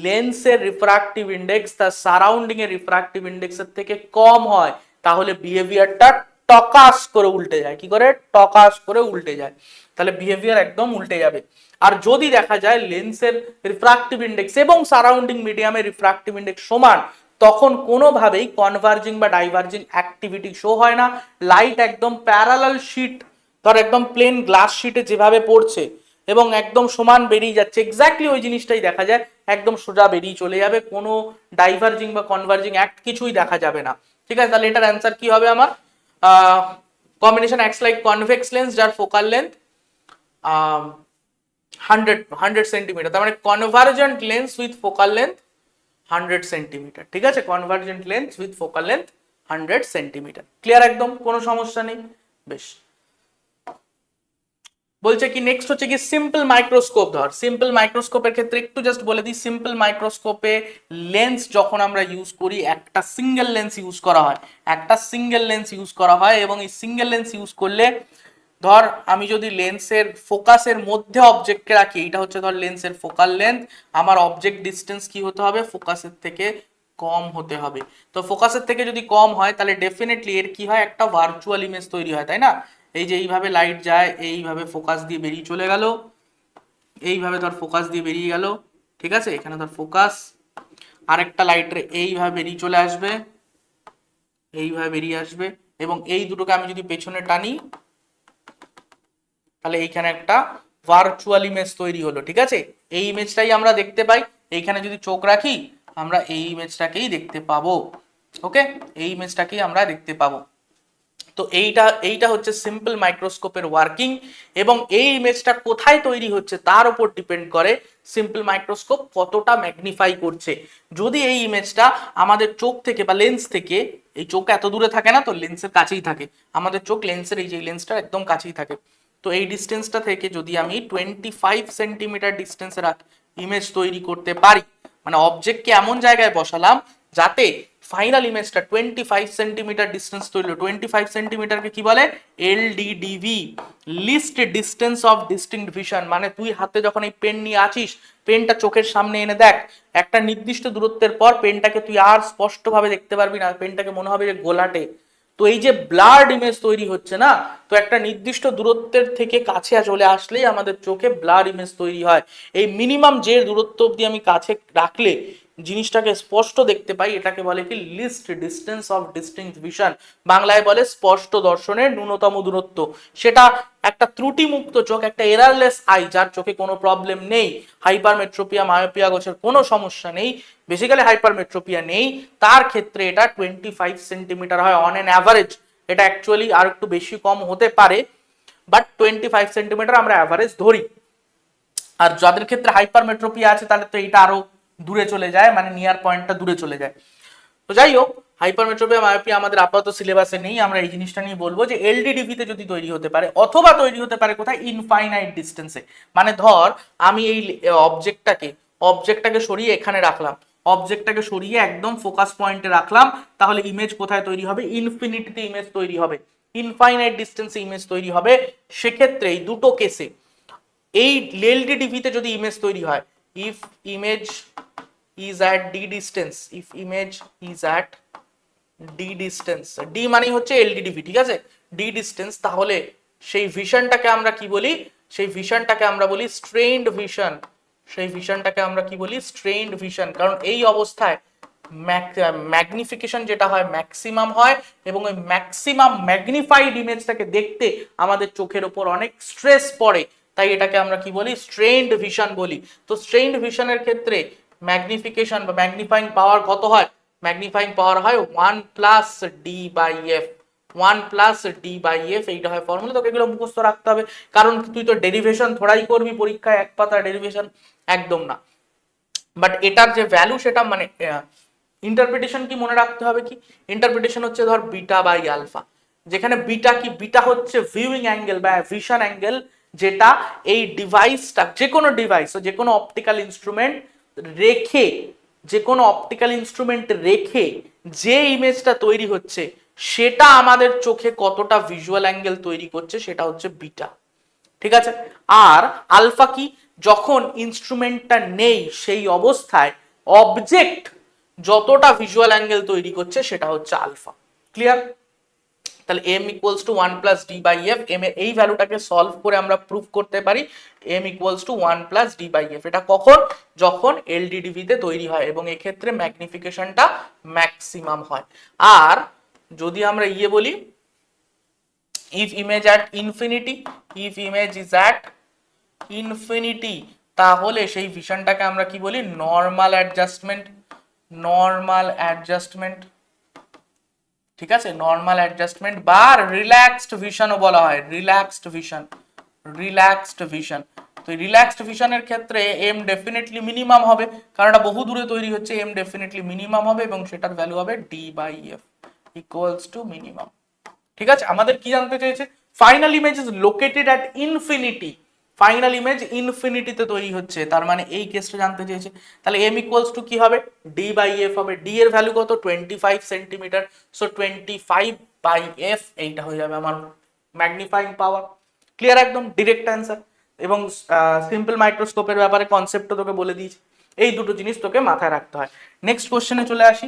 লেন্সের রিফ্র্যাক্টিভ ইন্ডেক্স তার সারাউন্ডিং এর রিফ্র্যাক্টিভ ইন্ডেক্সের থেকে কম হয়, তাহলে বিহেভিয়ারটা টকাস করে উল্টে যায়, কি করে, টকাস করে উল্টে যায়, তাহলে বিহেভিয়ার একদম উল্টে যাবে। আর যদি দেখা যায় লেন্সের রিফ্র্যাক্টিভ ইন্ডেক্স এবং সারাউন্ডিং মিডিয়ামের রিফ্র্যাক্টিভ ইন্ডেক্স সমান, তখন কোনোভাবেই কনভার্জিং বা ডাইভার্জিং অ্যাক্টিভিটি শো হয় না, লাইট একদম প্যারালাল শিট, ধর একদম প্লেন গ্লাস শিটে যেভাবে পড়ছে এবং একদম সমান বেরিয়ে যাচ্ছে, এক্স্যাক্টলি ওই জিনিসটাই দেখা যায়, একদম সোজা বেরিয়ে চলে যাবে, কোনো ডাইভার্জিং বা কনভার্জিং অ্যাক্ট কিছুই দেখা যাবে না। ঠিক আছে, তাহলে এটার অ্যান্সার কি হবে আমার? Combination acts like convex lens যার ফোকাল লেন্থ 100 সেন্টিমিটার, তার মানে convergent lens with focal length 100 centimetre. ঠিক আছে, convergent lens with focal length 100 centimetre. Clear একদম, কোনো সমস্যা নেই। বেশ, বলছে কি নেক্সট হচ্ছে কি সিম্পল মাইক্রোস্কোপ। ধর সিম্পল মাইক্রোস্কোপের ক্ষেত্রে একটু জাস্ট বলে দিই, সিম্পল মাইক্রোস্কোপে লেন্স যখন আমরা ইউজ করি একটা সিঙ্গেল লেন্স ইউজ করা হয়, একটা সিঙ্গেল লেন্স ইউজ করা হয়, এবং এই সিঙ্গেল লেন্স ইউজ করলে ধর আমি যদি লেন্সের ফোকাসের মধ্যে অবজেক্টকে রাখি, এটা হচ্ছে ধর লেন্সের ফোকাল লেন্থ, আমার অবজেক্ট ডিস্টেন্স কি হতে হবে? ফোকাসের থেকে কম হতে হবে। তো ফোকাসের থেকে যদি কম হয় তাহলে ডেফিনেটলি এর কি হয়? একটা ভার্চুয়াল ইমেজ তৈরি হয়, তাই না? এই যে এইভাবে লাইট যায়, এইভাবে ফোকাস দিয়ে বেরিয়ে চলে গেল, এইভাবে ধর ফোকাস দিয়ে বেরিয়ে গেল, ঠিক আছে, এখানে ধর ফোকাস, আরেকটা লাইটের এইভাবে বেরিয়ে চলে আসবে, এইভাবে বেরিয়ে আসবে, এবং এই দুটোকে আমি যদি পেছনে টানি তাহলে এইখানে একটা ভার্চুয়াল ইমেজ তৈরি হলো। ঠিক আছে, এই ইমেজটাই আমরা দেখতে পাই। এইখানে যদি চোখ রাখি আমরা এই ইমেজটাকেই দেখতে পাবো। ওকে, এই ইমেজটাকেই আমরা দেখতে পাবো। তো এইটা হচ্ছে সিম্পল মাইক্রোস্কোপের ওয়ার্কিং, এবং এই ইমেজটা কোথায় তৈরি হচ্ছে তার উপর ডিপেন্ড করে সিম্পল মাইক্রোস্কোপ কতটা ম্যাগনিফাই করছে। যদি এই ইমেজটা আমাদের চোখ থেকে বা লেন্স থেকে, এই চোখ এত দূরে থাকে না তো, লেন্সের কাছেই থাকে, আমাদের চোখ লেন্সের এই যে লেন্সটা একদম কাছেই থাকে, তো এই ডিস্টেন্সটা থেকে যদি আমি 25 সেন্টিমিটার ডিস্টেন্সের ইমেজ তৈরি করতে পারি, মানে অবজেক্টকে এমন জায়গায় বসালাম যাতে ফাইনাল ইমেজটা 25 সেন্টিমিটার ডিস্টেন্স তৈরি। 25 সেন্টিমিটারকে কি বলে? LDDV, least distance of distinct vision. মানে তুই হাতে যখন এই পেন নিয়ে আছিস, পেনটা চোখের সামনে এনে দেখ, একটা নির্দিষ্ট দূরত্বের পর পেনটাকে তুই আর স্পষ্টভাবে দেখতে পারবি না, পেনটাকে মনে হবে যে গোলাটে। তো এই যে ব্লার্ড ইমেজ তৈরি হচ্ছে না, তো একটা নির্দিষ্ট দূরত্বের থেকে কাছে চলে আসলেই আমাদের চোখে ব্লার ইমেজ তৈরি হয়। এই মিনিমাম যে দূরত্ব অব্দি আমি কাছে রাখলে জিনিসটাকে স্পষ্ট দেখতে পাই, এটাকে বলে কি? Least distance of distinct vision, বাংলায় বলে স্পষ্ট দর্শনের ন্যূনতম দূরত্ব। সেটা একটা ত্রুটিমুক্ত চোখ, একটা এরারলেস আই, যার চোখে কোনো প্রবলেম নেই, হাইপারমেট্রোপিয়া, মায়োপিয়া গোছের কোনো সমস্যা নেই, বেসিক্যালি হাইপারমেট্রোপিয়া নেই, তার ক্ষেত্রে এটা 25 সেন্টিমিটার হয় অন অ্যান অ্যাভারেজ। এটা অ্যাকচুয়ালি আর একটু বেশি কম হতে পারে, বাট 25 সেন্টিমিটার আমরা অ্যাভারেজ ধরি। আর যাদের ক্ষেত্রে হাইপারমেট্রোপিয়া আছে তাদের তো এটা আরো দূরে চলে যায়, মানে নিয়ার পয়েন্টটা দূরে চলে যায়। তো যাই হোক, হাইপারমেট্রোপিয়া, মায়োপিয়া আমাদের আপাতত সিলেবাসে নেই, আমরা এই জিনিসটা নিয়ে বলবো যে এলডিডিভি তে যদি তৈরি হতে পারে, অথবা তৈরি হতে পারে কোথায়? ইনফাইনাইট ডিস্টেন্সে। মানে ধর আমি এই অবজেক্টটাকে সরিয়ে এখানে রাখলাম, অবজেক্টটাকে সরিয়ে একদম ফোকাস পয়েন্টে রাখলাম, তাহলে ইমেজ কোথায় তৈরি হবে? ইনফিনিটিতে ইমেজ তৈরি হবে, ইনফাইনাইট ডিস্টেন্সে ইমেজ তৈরি হবে। সেক্ষেত্রে এই দুটো কেসে, এই এলডিডিভি তে যদি ইমেজ তৈরি হয়, if image is at d distance, if image is at d distance, d মানে হচ্ছে এলডিডিভি, ঠিক আছে, d distance, তাহলে সেই ভিশনটাকে আমরা কি বলি? সেই ভিশনটাকে আমরা বলি স্ট্রেইনড ভিশন। সেই ভিশনটাকে আমরা কি বলি? স্ট্রেইনড ভিশন। কারণ এই অবস্থায় ম্যাগনিফিকেশন যেটা হয় ম্যাক্সিমাম হয়, এবং ওই ম্যাক্সিমাম ম্যাগনিফাইড ইমেজটাকে দেখতে আমাদের চোখের উপর অনেক স্ট্রেস পড়ে, তাই এটাকে আমরা কি বলি? স্ট্রেইনড ভিশন বলি। তো স্ট্রেইনড ভিশনের ক্ষেত্রে ম্যাগনিফিকেশন বা ম্যাগনিফাইং পাওয়ার কত হয়? ম্যাগনিফাইং পাওয়ার হয় 1 plus D by F, 1 plus D by F, এইটা হয় ফর্মুলা। তোকে এগুলো মুখস্থ রাখতে হবে, কারণ তুই তো ডেরিভেশন থোড়াই করবি পরীক্ষায়, এক পাতা ডেরিভেশন একদম না। বাট এটার যে ভ্যালু সেটা মানে ইন্টারপ্রিটেশন কি মনে রাখতে হবে? কি ইন্টারপ্রিটেশন হচ্ছে? ধর বিটা বাই আলফা, যেখানে বিটা কি? বিটা হচ্ছে ভিউইং অ্যাঙ্গেল বা ভিশন অ্যাঙ্গেল, যেটা এই ডিভাইসটা, যে কোনো ডিভাইস, যে কোনো অপটিক্যাল ইনস্ট্রুমেন্ট রেখে, যে কোনো অপটিক্যাল ইনস্ট্রুমেন্ট রেখে যে ইমেজটা তৈরি হচ্ছে সেটা আমাদের চোখে কতটা ভিজুয়াল অ্যাঙ্গেল তৈরি করছে, সেটা হচ্ছে বিটা। ঠিক আছে, আর আলফা কি? যখন ইনস্ট্রুমেন্টটা নেই সেই অবস্থায় অবজেক্ট যতটা ভিজুয়াল অ্যাঙ্গেল তৈরি করছে সেটা হচ্ছে আলফা। ক্লিয়ার? তাহলে m equals to 1 plus D by F, M এর এই ভ্যালুটাকে সলভ করে আমরা প্রুফ করতে পারি m equals to 1 plus D by F. এটা কখন? যখন এলডিডিভি তে তৈরি হয় এবং এক্ষেত্রে ম্যাগনিফিকেশনটা ম্যাক্সিমাম হয়। আর যদি আমরা বলি if image at infinity, if image is at infinity, তাহলে সেই ভিশনটাকে আমরা কি বলি? Normal adjustment, normal adjustment. ঠিক আছে, নর্মাল অ্যাডজাস্টমেন্ট বা রিল্যাক্সড ভিশনও বলা হয়, রিল্যাক্সড ভিশন, রিল্যাক্সড ভিশন। তো রিল্যাক্সড ভিশনের ক্ষেত্রে এম ডেফিনেটলি মিনিমাম হবে, কারণ এটা বহু দূরে তৈরি হচ্ছে, এম ডেফিনেটলি মিনিমাম হবে এবং সেটার ভ্যালু হবে D by F equals to minimum. ঠিক আছে, আমাদের কি জানতে চেয়েছে, final image is located at infinity, final image ইনফিনিটিতে তৈরি হচ্ছে, তার মানে এই কেসটা জানতে চেয়েছে। তাহলে এম ইকুয়ালস টু কি হবে, ডি বাই এফ হবে। ডি এর ভ্যালু কত, 25 সেন্টিমিটার, সো 25 বাই এফ, এইটা হয়ে যাবে আমার ম্যাগনিফাইং পাওয়ার। ক্লিয়ার, একদম ডিরেক্ট অ্যান্সার। এবং সিম্পল মাইক্রোস্কোপের ব্যাপারে কনসেপ্টও তোকে বলে দিয়েছি, এই দুটো জিনিস তোকে মাথায় রাখতে হয়। নেক্সট কোশ্চেনে চলে আসি,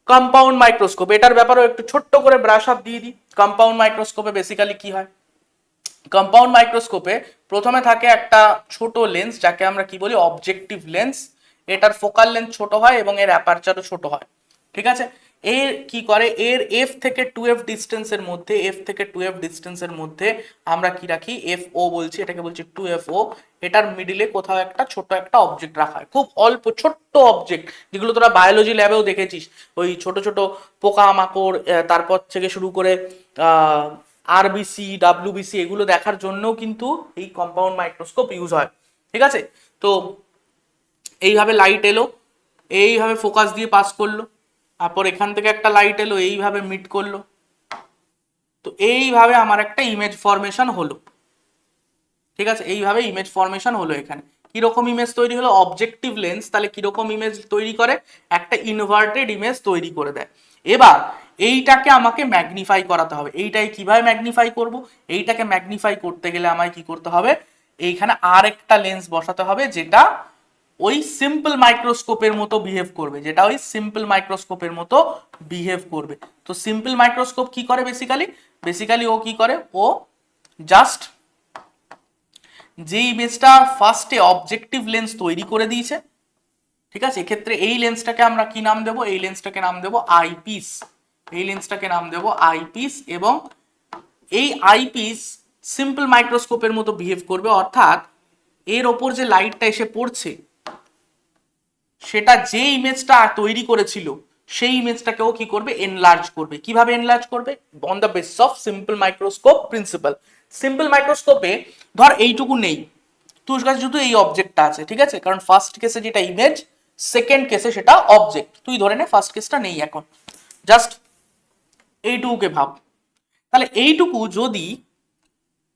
কম্পাউন্ড মাইক্রোস্কোপ, এটার ব্যাপারেও একটু ছোট্ট করে ব্রাশ আপ দিয়ে দিই। কম্পাউন্ড মাইক্রোস্কোপে বেসিক্যালি কি হয়, কম্পাউন্ড মাইক্রোস্কোপে প্রথমে থাকে একটা ছোট লেন্স, যাকে আমরা কি বলি অবজেক্টিভ লেন্স। এটার ফোকাল লেন্থ ছোট হয় এবং এর অ্যাপারচারও ছোট হয়। ঠিক আছে, এর কি করে, এর এফ থেকে টু এফ ডিস্টেন্সের মধ্যে, এফ থেকে টু এফ ডিস্টেন্সের মধ্যে আমরা কি রাখি, এফ ও বলছি, এটাকে বলছি টু এফ ও। এটার মিডিলে কোথাও একটা ছোট একটা অবজেক্ট রাখা হয়, খুব অল্প ছোট্ট অবজেক্ট, যেগুলো তোরা বায়োলজি ল্যাবেও দেখেছিস, ওই ছোট ছোট পোকা মাকড়, তারপর থেকে শুরু করে আরবিসি ডাব্লিউবিসি, এগুলো দেখার জন্যও কিন্তু এই কম্পাউন্ড মাইক্রোস্কোপ ইউজ হয়। ঠিক আছে, তো এইভাবে লাইট এলো, এইভাবে ফোকাস দিয়ে পাস করলো, তারপর এখান থেকে একটা লাইট এলো, এইভাবে মিট করলো, তো এইভাবে আমার একটা ইমেজ ফরমেশন হলো। ঠিক আছে, এইভাবে ইমেজ ফরমেশন হলো। এখানে কিরকম ইমেজ তৈরি হলো, অবজেক্টিভ লেন্স তাহলে কিরকম ইমেজ তৈরি করে, একটা ইনভার্টেড ইমেজ তৈরি করে দেয়। এবার এইটাকে আমাকে ম্যাগনিফাই করাতে হবে। এইটাই কিভাবে ম্যাগনিফাই করব, এইটাকে ম্যাগনিফাই করতে গেলে আমায় কি করতে হবে, এইখানে আর একটা লেন্স বসাতে হবে, যেটা ওই সিম্পল মাইক্রোস্কোপের মতো বিহেভ করবে, যেটা ওই সিম্পল মাইক্রোস্কোপের মতো বিহেভ করবে। তো সিম্পল মাইক্রোস্কোপ কি করে, বেসিক্যালি ও কি করে, ও জাস্ট যে ইমেজটা ফার্স্টে অবজেক্টিভ লেন্স তৈরি করে দিয়েছে, ঠিক আছে, এক্ষেত্রে এই লেন্সটাকে আমরা কি নাম দেব, এই লেন্সটাকে নাম দেব আইপিস, এই লেন্সটাকে নাম দেব আইপিস। এবং এই আইপিস সিম্পল মাইক্রোস্কোপের মতো বিহেভ করবে, অর্থাৎ এর ওপর যে লাইটটা এসে পড়ছে সেটা যে ইমেজটা তৈরি করেছিল সেই ইমেজটাকেও কি করবে, এনলার্জ করবে। কিভাবে এনলার্জ করবে, on the basis of simple microscope principle. Simple মাইক্রোস্কোপে ধর এইটুকু নেই, তোর কাছে শুধু এই অবজেক্টটা আছে, ঠিক আছে, কারণ ফার্স্ট কেসে যেটা ইমেজ, সেকেন্ড কেসে সেটা অবজেক্ট। তুই ধরে নে ফার্স্ট কেসটা নেই, এখন জাস্ট এইটুকুকে ভাব। তাহলে এইটুকু যদি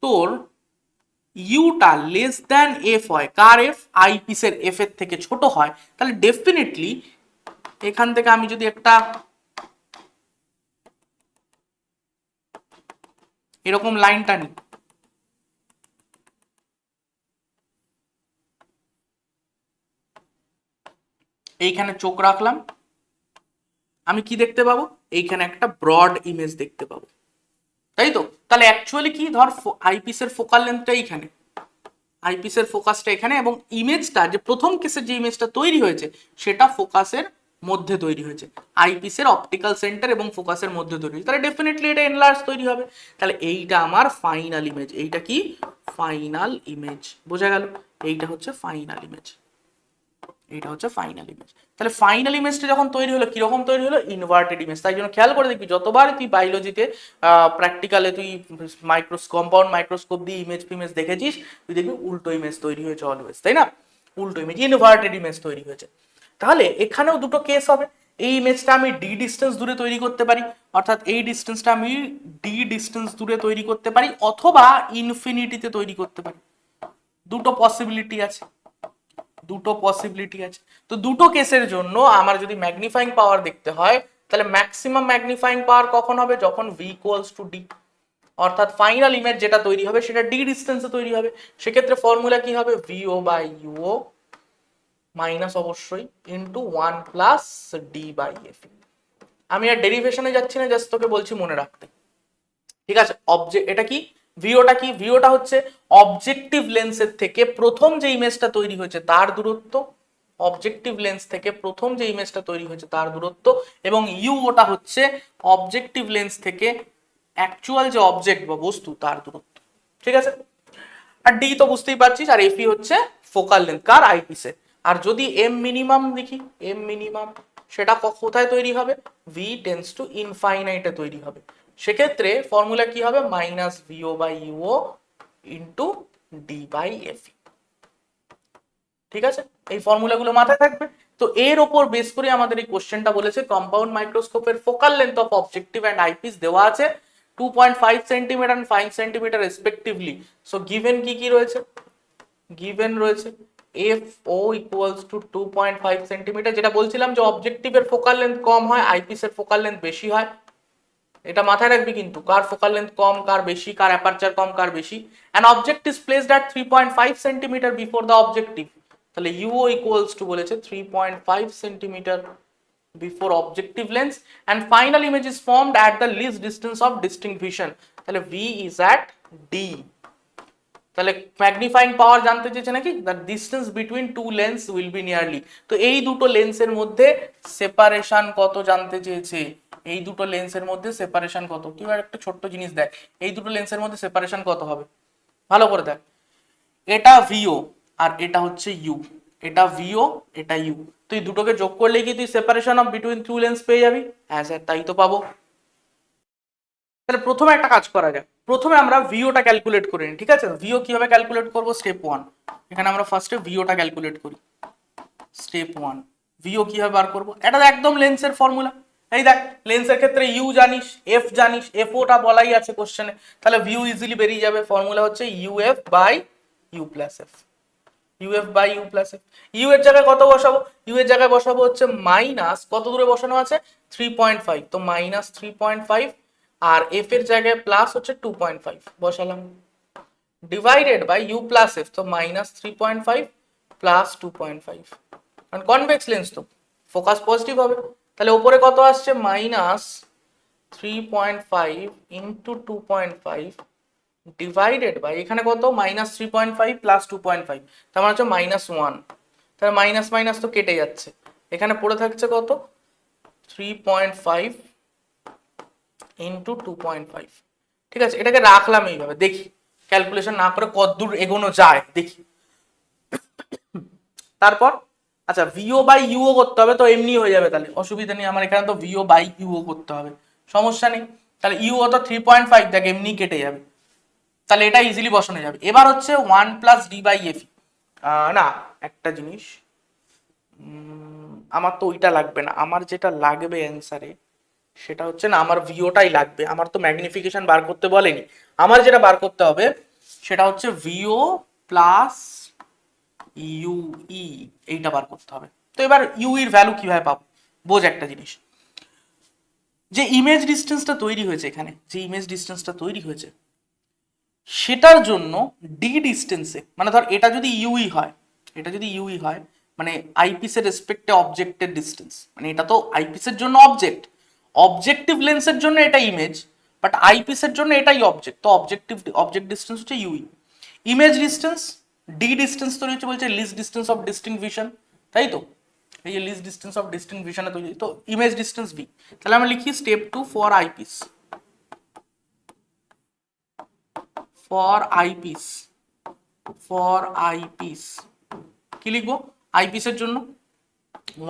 তোর ইউটা লেস দ্যান এফ হয়, কার এফ, আইপিসের এফ এর থেকে ছোট হয়, তাহলে ডেফিনেটলি এখান থেকে আমি যদি একটা এরকম লাইন টানি, এইখানে চোখ রাখলাম, আমি কি দেখতে পাবো, এইখানে একটা ব্রড ইমেজ দেখতে পাবো, তাই তো। তাহলে অ্যাকচুয়ালি কি, ধর আইপিসের ফোকাল লেন্থটা এইখানে, আইপিসের ফোকাসটা এখানে, এবং ইমেজটা যে প্রথম কেসে যে ইমেজটা তৈরি হয়েছে সেটা ফোকাসের মধ্যে তৈরি হয়েছে, আইপিসের অপটিক্যাল সেন্টার এবং ফোকাসের মধ্যে তৈরি হয়েছে, তাহলে ডেফিনেটলি এটা এনলার্জ তৈরি হবে। তাহলে এইটা আমার ফাইনাল ইমেজ, এইটা কি ফাইনাল ইমেজ, বোঝা গেল, এইটা হচ্ছে ফাইনাল ইমেজ, এইটা হচ্ছে ফাইনাল ইমেজ। তাহলে ফাইনাল ইমেজটা যখন তৈরি হলো, কিরকম তৈরি হলো, ইনভার্টেড ইমেজ। তাই জন্য খেয়াল করে দেখবি, যতবার তুই বায়োলজিতে প্র্যাকটিক্যালে তুই কম্পাউন্ড মাইক্রোস্কোপ দিয়ে ইমেজ ফিমেজ দেখেছিস, তুই দেখবি উল্টো ইমেজ তৈরি হয়েছে অলওয়েজ, তাই না, উল্টো ইমেজ, ইনভার্টেড ইমেজ তৈরি হয়েছে। তাহলে এখানেও দুটো কেস হবে, এই ইমেজটা আমি ডি ডিস্টেন্স দূরে তৈরি করতে পারি, অর্থাৎ এই ডিস্টেন্সটা আমি ডি ডিস্টেন্স দূরে তৈরি করতে পারি, অথবা ইনফিনিটিতে তৈরি করতে পারি। দুটো পসিবিলিটি আছে, দুটো পসিবিলিটি আছে। তো দুটো কেসের জন্য আমার যদি ম্যাগনিফাইং পাওয়ার দেখতে হয়, তাহলে ম্যাক্সিমাম ম্যাগনিফাইং পাওয়ার কখন হবে, যখন ভি ইকুয়ালস টু ডি, অর্থাৎ ফাইনাল ইমেজ যেটা তৈরি হবে সেটা ডি ডিস্টেন্সে তৈরি হবে। সেক্ষেত্রে ফর্মুলা কি হবে, ভিও বাই ইউও মাইনাস অবশ্যই into 1 plus D by F. আমি আর ডেরিভেশনে যাচ্ছি না, জাস্ট তোকে বলছি মনে রাখতে, ঠিক আছে। অবজেক্ট এটা কি, ভিওটা কি, ভিওটা হচ্ছে অবজেক্টিভ লেন্সের থেকে প্রথম যে ইমেজটা তৈরি হয়েছে তার দূরত্ব, অবজেক্টিভ লেন্স থেকে প্রথম যে ইমেজটা তৈরি হয়েছে তার দূরত্ব, এবং ইউ ওটা হচ্ছে অবজেক্টিভ লেন্স থেকে অ্যাকচুয়াল যে অবজেক্ট বা বস্তু তার দূরত্ব, ঠিক আছে। আর ডি তো বুঝতেই পারছিস, আর এফই হচ্ছে ফোকাল লেন্থ, কার, আইপিসে। আর যদি এম মিনিমাম দেখি, এম মিনিমাম সেটা কোথায় তৈরি হবে, ভি টেন্স টু ইনফাইনাইটে তৈরি হবে। সেক্ষেত্রে ফর্মুলা কি হবে, minus VO by UO into D by F. ঠিক আছে, এই ফর্মুলাগুলো মাথায় থাকবে। তো এর ওপর বেস করে আমাদের এই কোশ্চেনটা বলেছে কম্পাউন্ড মাইক্রোস্কোপের focal length of objective and eyepiece দেওয়া আছে 2.5 centimetre and 5 centimetre respectively. So given কি কি রয়েছে, গিভেন রয়েছে F O equals to 2.5 centimetre, যেটা বলছিলাম যে অবজেক্টিভের ফোকাল লেন্থ কম হয়, আইপিসের ফোকাল লেন্থ বেশি হয়। এটা মাথায় রাখবি কিন্তু, কার ফোকাল লেন্থ কম কার বেশি, কার অ্যাপারচার কম কার বেশি। An object is placed at 3.5 centimetre before the objective, তাহলে ইউও ইকুয়ালস টু বলেছে 3.5 centimetre before objective lens, and final image is formed at the least distance of distinct vision, তাহলে ভি ইজ অ্যাট ডি। তাহলে ম্যাগনিফাইং পাওয়ার জানতে চেয়েছে নাকি, the distance between two lens will be nearly. তো এই দুটো লেন্সের মধ্যে সেপারেশন কত জানতে চেয়েছে, এই দুটো লেন্সের মধ্যে সেপারেশন কত। তুই একটা ছোট্ট জিনিস দেখ, এই দুটো লেন্সের মধ্যে সেপারেশন কত হবে, ভালো করে দেখ। এটা ভিও আর এটা হচ্ছে ইউ, এটা ভিও এটা ইউ, তুই দুটোকে যোগ করলে কি তুই separation of between two lens পেয়ে যাবি? হ্যাঁ স্যার তাই তো পাবো। তাহলে প্রথমে একটা কাজ করা যায়, প্রথমে আমরা ভিওটা ক্যালকুলেট করে নিই। ঠিক আছে, ভিও কিভাবে ক্যালকুলেট করব, স্টেপ 1, এখানে আমরা ফার্স্টে ভিওটা ক্যালকুলেট করি। স্টেপ 1, ভিও কিভাবে বার করব, এটা একদম লেন্সের ফর্মুলা। এই দেখ, লেন্সের ক্ষেত্রে ইউ জানিস, এফ জানিস, এফ ওটা বলাই আছে কোশ্চেনে, তাহলে ভিউ ইজিলি বেরিয়ে যাবে। ফর্মুলা হচ্ছে UF by U plus F, UF by U plus F. U এর জায়গায় কত বসাবো, ইউ এর জায়গায় বসাবো হচ্ছে মাইনাস, কত দূরে বসানো আছে 3.5, তো মাইনাস 3.5, আর এফ এর জায়গায় প্লাস হচ্ছে 2.5 বসালাম, divided by U plus F, তো মাইনাস 3.5 প্লাস 2.5, কারণ কনভেক্স লেন্স তো ফোকাস পজিটিভ হবে। তাহলে উপরে কত আসছে, মাইনাস 3.5 ইন্টু 2.5 ডিভাইডেড বাই এখানে কত, মাইনাস 3.5 প্লাস 2.5, তার মানে হচ্ছে -1। তাহলে মাইনাস মাইনাস তো কেটে যাচ্ছে, এখানে পড়ে থাকছে কত 3.5 ইন্টু 2.5। ঠিক আছে, এটাকে রাখলাম এইভাবে, দেখি ক্যালকুলেশন না করে কতদূর এগোনো যায় দেখি। তারপর আচ্ছা ভিও বাই ইউও করতে হবে, তো এমনি হয়ে যাবে, তাহলে অসুবিধা নেই আমার, এখানে তো ভিও বাই ইউও করতে হবে, সমস্যা নেই। তাহলে ইউ তো 3.5 দেখ এমনি কেটে যাবে, তাহলে এটা ইজিলি বসানো যাবে। এবার হচ্ছে 1 প্লাস ডি বাই এফ, না একটা জিনিস, আমার তো ওইটা লাগবে না, আমার যেটা লাগবে অ্যান্সারে সেটা হচ্ছে না, আমার ভিওটাই লাগবে, আমার তো ম্যাগনিফিকেশন বার করতে বলেনি, আমার যেটা বার করতে হবে সেটা হচ্ছে ভিও প্লাস ইউই, এইটা বার করতে হবে। তো এবার ইউ এর ভ্যালু কিভাবে পাবো, বোঝ একটা জিনিস, যে ইমেজ ডিস্টেন্সটা তৈরি হয়েছে এখানে, যে ইমেজ ডিস্টেন্সটা তৈরি হয়েছে সেটার জন্য ডি ডিস্টেন্সে, মানে ধর এটা যদি ইউই হয়, এটা যদি ইউই হয় মানে আইপিসের রেসপেক্টে অবজেক্টের ডিস্টেন্স, মানে এটা তো আইপিসের জন্য অবজেক্ট, অবজেক্টিভ লেন্সের জন্য এটা ইমেজ, বাট আইপিসের জন্য এটাই অবজেক্ট, তো অবজেক্ট ডিস্টেন্স হচ্ছে UE. Image distance D distance তৈরি হচ্ছে বলছে লিস্ট ডিস্টেন্স অফ ডিস্টিংভিশন, তাই তো, এই যে লিস্ট ডিস্টেন্স অফ ডিস্টিংভিশনে তৈরি, তো ইমেজ ডিস্টেন্স ভি। তাহলে আমরা লিখি step 2 for eyepiece, for eyepiece, for eyepiece কি লিখবো, আইপিসের জন্য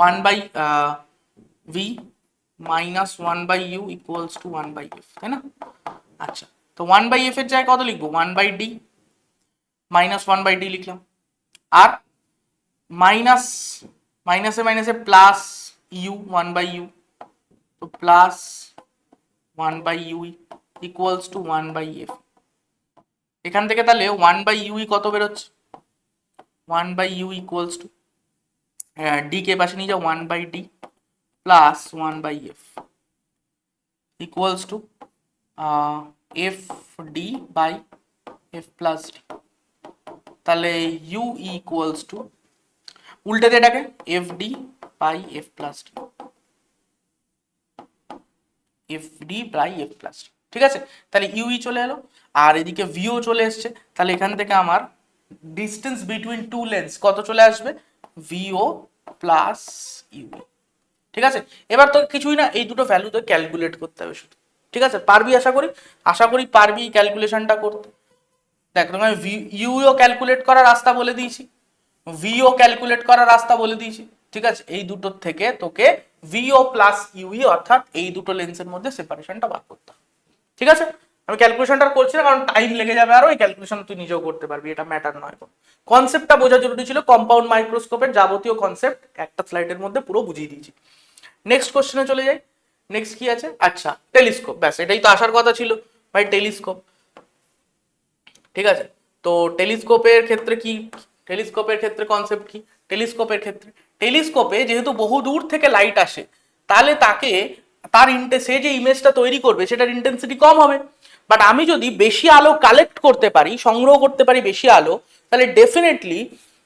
1 by V minus 1 by U equals to 1 by F, তাই না? আচ্ছা, তো 1 বাই এফ এর জায়গায় কত লিখবো, 1 by D, minus 1 by D লিখলাম, আর মাইনাস মাইনাসে মাইনাসে প্লাস ইউ 1 বাই ইউ, তো plus 1 by U equals to 1 by F. এখান থেকে তাহলে 1 বাই ইউ কত বেরোচ্ছে, 1 by U equals to, D কে পাশে নিয়ে যাও, 1 by D plus 1 by F equals to F D by F plus D. তাহলে ইউ ইকুয়ালস টু, উল্টে দিয়ে এটাকে, F D by F plus D, F D by F plus D. ঠিক আছে, তাহলে ইউই চলে এলো আর এদিকে ভিও চলে এসছে, তাহলে এখান থেকে আমার ডিস্টেন্স বিটুইন টু লেন্স কত চলে আসবে, ভিও প্লাস ইউ। ঠিক আছে, এবার তো কিছুই না, এই দুটো ভ্যালু তো ক্যালকুলেট করতে হবে শুধু। ঠিক আছে, পারবি, আশা করি পারবি ক্যালকুলেশনটা করতে। দেখ তোমায় ইউও ক্যালকুলেট করার রাস্তা বলে দিয়েছি, ভিও ক্যালকুলেট করার রাস্তা বলে দিয়েছি, ঠিক আছে? এই দুটোর থেকে তোকে ভিও প্লাস ইউই অর্থাৎ এই দুটো লেন্সের মধ্যে সেপারেশনটা বার করতে হবে, ঠিক আছে? আমি ক্যালকুলেশনটা করছি না কারণ টাইম লেগে যাবে, আরো এই ক্যালকুলেশন তুই নিজেও করতে পারবি, এটা ম্যাটার নয়। কনসেপ্টটা বোঝা জরুরি ছিল, কম্পাউন্ড মাইক্রোস্কোপের যাবতীয় কনসেপ্ট একটা স্লাইডের মধ্যে পুরো বুঝিয়ে দিয়েছি। নেক্সট কোশ্চেনে চলে যাই। নেক্সট কি আছে? আচ্ছা টেলিস্কোপ, ব্যাস এটাই তো আসার কথা ছিল ভাই, টেলিস্কোপ, ঠিক আছে? তো টেলিস্কোপের ক্ষেত্রে কি, টেলিস্কোপের ক্ষেত্রে কনসেপ্ট কি? টেলিস্কোপের ক্ষেত্রে টেলিস্কোপে যেহেতু বহু দূর থেকে লাইট আসে, তাহলে তাকে সে যে ইমেজটা তৈরি করবে সেটার ইন্টেন্সিটি কম হবে। বাট আমি যদি বেশি আলো কালেক্ট করতে পারি, সংগ্রহ করতে পারি বেশি আলো, তাহলে ডেফিনেটলি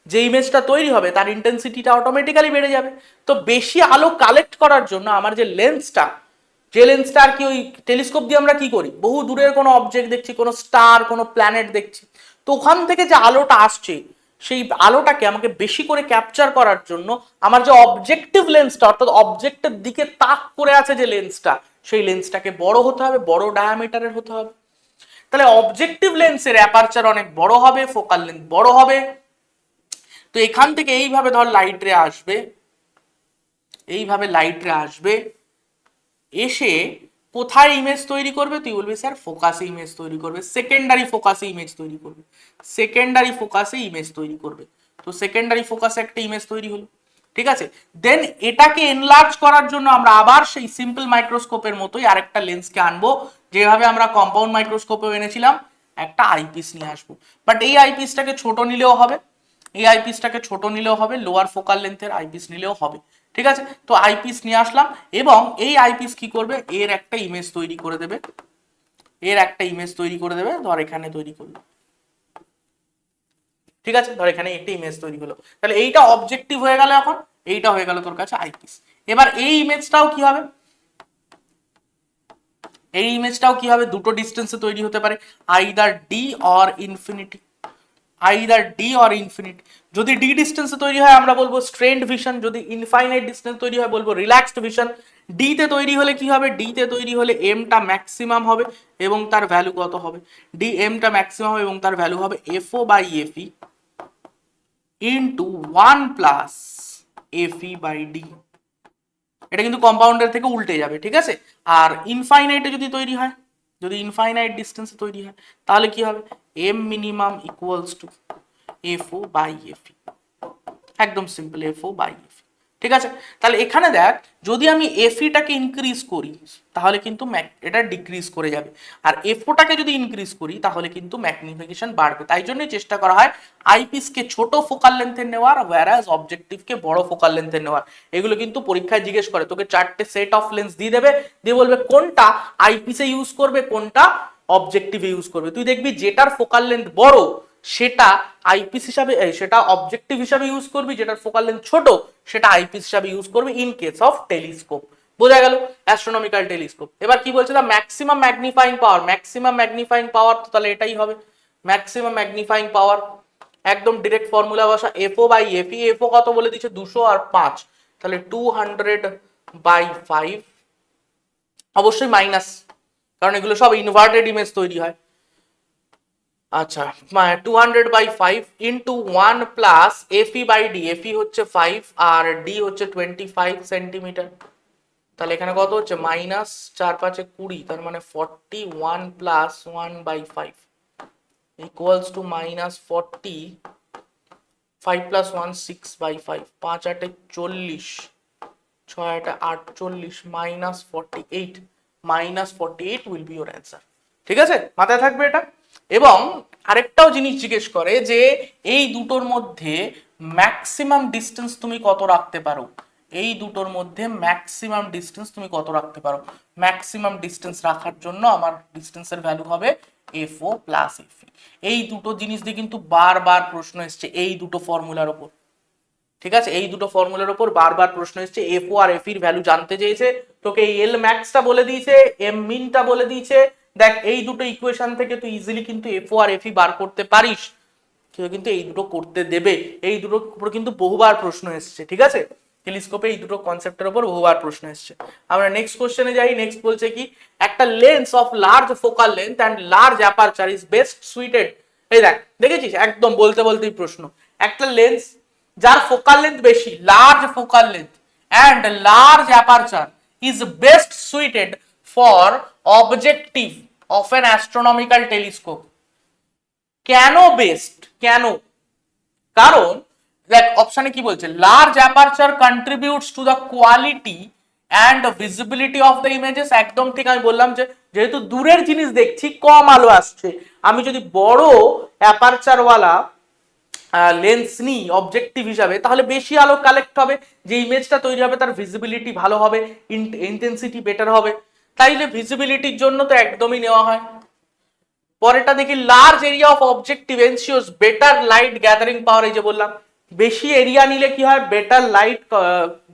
যে ইমেজটা তৈরি হবে তার ইন্টেন্সিটিটা অটোমেটিক্যালি বেড়ে যাবে। তো বেশি আলো কালেক্ট করার জন্য আমার যে লেন্সটা, আর কি ওই টেলিস্কোপ দিয়ে আমরা কি করি, বহু দূরের কোনো অবজেক্ট দেখছি, কোনো স্টার, কোনো প্ল্যানেট দেখছি, তো ওখান থেকে যে আলোটা আসছে সেই আলোটাকে আমাকে বেশি করে ক্যাপচার করার জন্য আমার যে অবজেক্টিভ লেন্সটা অর্থাৎ অবজেক্টের দিকে তাক করে আছে যে লেন্সটা, সেই লেন্সটাকে বড় হতে হবে, বড় ডায়ামিটারের হতে হবে। তাহলে অবজেক্টিভ লেন্সের অ্যাপারচার অনেক বড় হবে, ফোকাল লেন্থ বড় হবে। তো এখান থেকে এইভাবে ধর লাইট রে আসবে, এইভাবে লাইট রে আসবে, এসে কোথায় ইমেজ তৈরি করবে? তুই বলবি স্যার ফোকাসে ইমেজ তৈরি করবে, সেকেন্ডারি ফোকাসে ইমেজ তৈরি করবে, সেকেন্ডারি ফোকাসে ইমেজ তৈরি করবে। তো সেকেন্ডারি ফোকাসে একটা ইমেজ তৈরি হলো, ঠিক আছে? দেন এটাকে এনলার্জ করার জন্য আমরা আবার সেই সিম্পল মাইক্রোস্কোপের মতোই আরেকটা লেন্সকে আনবো, যেভাবে আমরা কম্পাউন্ড মাইক্রোস্কোপে এনেছিলাম, একটা আইপিস নিয়ে আসবো। বাট এই আইপিসটাকে ছোট নিলেও হবে, এই আইপিসটাকে ছোট নিলেও হবে, লোয়ার ফোকাল লেন্থের আইপিস নিলেও হবে, ঠিক আছে? তো আইপিস নিয়ে আসলাম এবং এই আইপিস কি করবে, এর একটা ইমেজ তৈরি করে দেবে, এর একটা ইমেজ তৈরি করে দেবে, ধর এখানে তৈরি করলো, ঠিক আছে? ধর এখানে একটা ইমেজ তৈরি হলো, তাহলে এইটা অবজেক্টিভ হয়ে গেল, এখন এইটা হয়ে গেল তোর কাছে আইপিস। এবার এই ইমেজটাও কি হবে, এই ইমেজটাও কি হবে, দুটো ডিস্টেন্সে তৈরি হতে পারে, either D or infinity, either D or infinity. যদি ডি ডিস্টেন্সে তৈরি হয় আমরা বলবো স্ট্রেন্ড ভিশন, যদি ইনফাইনাইট ডিস্টেন্স তৈরি হয় বলবো রিল্যাক্সড ভিশন। ডি তে তৈরি হলে কি হবে, ডি তে তৈরি হলে এমটা ম্যাক্সিমাম হবে এবং তার ভ্যালু কত হবে, ডি এমটা ম্যাক্সিমাম এবং তার ভ্যালু হবে FO by FE into 1 plus FE by D. এটা কিন্তু কম্পাউন্ডের থেকে উল্টে যাবে, ঠিক আছে? আর ইনফাইনাইটে যদি তৈরি হয়, যদি ইনফাইনাইট ডিস্টেন্সে তৈরি হয় তাহলে কি হবে, M minimum equals to FO by FE, একদম সিম্পল এফও বাই এফই, ঠিক আছে? তাহলে এখানে দেখ, যদি আমি এফইটাকে ইনক্রিজ করি তাহলে কিন্তু এটা ডিক্রিজ করে যাবে, আর এফওটাকে যদি ইনক্রিজ করি তাহলে কিন্তু ম্যাগনিফিকেশন বাড়বে। তাই জন্যই চেষ্টা করা হয় আইপিসকে ছোট ফোকাল লেন্থের নেওয়ার, ওয়্যারাজ অবজেক্টিভকে বড় ফোকাল লেন্থের নেওয়ার। এগুলো কিন্তু পরীক্ষায় জিজ্ঞেস করে, তোকে 4টে সেট অফ লেন্স দিয়ে দেবে, দিয়ে বলবে কোনটা আইপিসে ইউজ করবে, কোনটা অবজেক্টিভে ইউজ করবে। তুই দেখবি যেটার ফোকাল লেন্থ বড় সেটা আইপিস হিসাবে, সেটা অবজেক্টিভ হিসাবে ইউজ করবি, যেটার ফোকাল লেন্থ ছোট সেটা আইপিস হিসাবে ইউজ করবি ইন কেস অফ টেলিস্কোপ। বোঝা গেল? Astronomical telescope. এবার কি বলছে, দা ম্যাক্সিমাম ম্যাগনিফাইং পাওয়ার, ম্যাক্সিমাম ম্যাগনিফাইং পাওয়ার তো তাহলে এটাই হবে ম্যাক্সিমাম ম্যাগনিফাইং পাওয়ার, একদম ডিরেক্ট ফর্মুলা বসা, এফও বাই এফই, এফও কত বলে দিচ্ছে 200 আর 5, তাহলে 200/5, অবশ্যই মাইনাস, কারণ এগুলো সব ইনভার্টেড ইমেজ তৈরি হয়। আচ্ছা 200/5 into 1 plus FE by D, FE হচ্ছে 5 আর ডি হচ্ছে 25 সেন্টিমিটার, তাহলে এখানে কত হচ্ছে মাইনাস 4×5=20, তার মানে 41 plus 1/5 equals to minus 40, 5 plus 1 6/5, 5×8=40, 6×8=48, minus 48, minus 48 will be your answer, ঠিক আছে? মাথায় থাকবে এটা। এবং আরেকটাও জিনিস জিজ্ঞেস করে যে এই দুটোর মধ্যে ম্যাক্সিমাম ডিস্টেন্স তুমি কত রাখতে পারো, এই দুটোর মধ্যে ম্যাক্সিমাম ডিস্টেন্স তুমি কত রাখতে পারো। ম্যাক্সিমাম ডিস্টেন্স রাখার জন্য আমার ডিস্টেন্সের ভ্যালু হবে এফও প্লাস এফই। এই দুটো জিনিস দিয়ে কিন্তু বারবার প্রশ্ন এসছে এই দুটো ফর্মুলার উপর, ঠিক আছে? এই দুটো ফর্মুলার উপর বারবার প্রশ্ন এসছে, এফও আর এফির ভ্যালু জানতে চেয়েছে, তোকে এই এল ম্যাক্সটা বলে দিয়েছে, এম মিনটা বলে দিয়েছে। দেখ এই দুটো ইকুয়েশন থেকে তুই ইজিলি কিন্তু এফও আর এফই বার করতে পারিস, কেউ কিন্তু এই দুটো করতে দেবে। এই দুটোর উপর কিন্তু বহুবার প্রশ্ন এসছে, ঠিক আছে? টেলিস্কোপে এই দুটো কনসেপ্টের উপর বহুবার প্রশ্ন এসছে। আমরা নেক্সট কোশ্চেনে যাই। নেক্সট বলছে কি, একটা lens of large focal length and large aperture is best suited. এই দেখ দেখেছিস, একদম বলতে বলতেই প্রশ্ন। একটা লেন্স যার ফোকাল লেন্থ বেশি, large focal length and large aperture is best suited for objective of an astronomical telescope. কেন বেস্ট? কেন? কারণ দেখ অপশনে কি বলছে, large aperture contributes to the quality and visibility of the images. একদম ঠিক, আমি বললাম যে যেহেতু দূরের জিনিস দেখছি কম আলো আসছে, আমি যদি বড় অ্যাপারচারওয়ালা লেন্স নিই অবজেক্টিভ হিসাবে তাহলে বেশি আলো কালেক্ট হবে, যে ইমেজটা তৈরি হবে তার ভিজিবিলিটি ভালো হবে, ইন্টেন্সিটি বেটার হবে, তাইলে ভিজিবিলিটির জন্য তো একদমই নেওয়া হয়। পরেরটা দেখি, large area of objective ensures better light gathering power. এই যে বললাম বেশি এরিয়া নিলে কি হয়, বেটার লাইট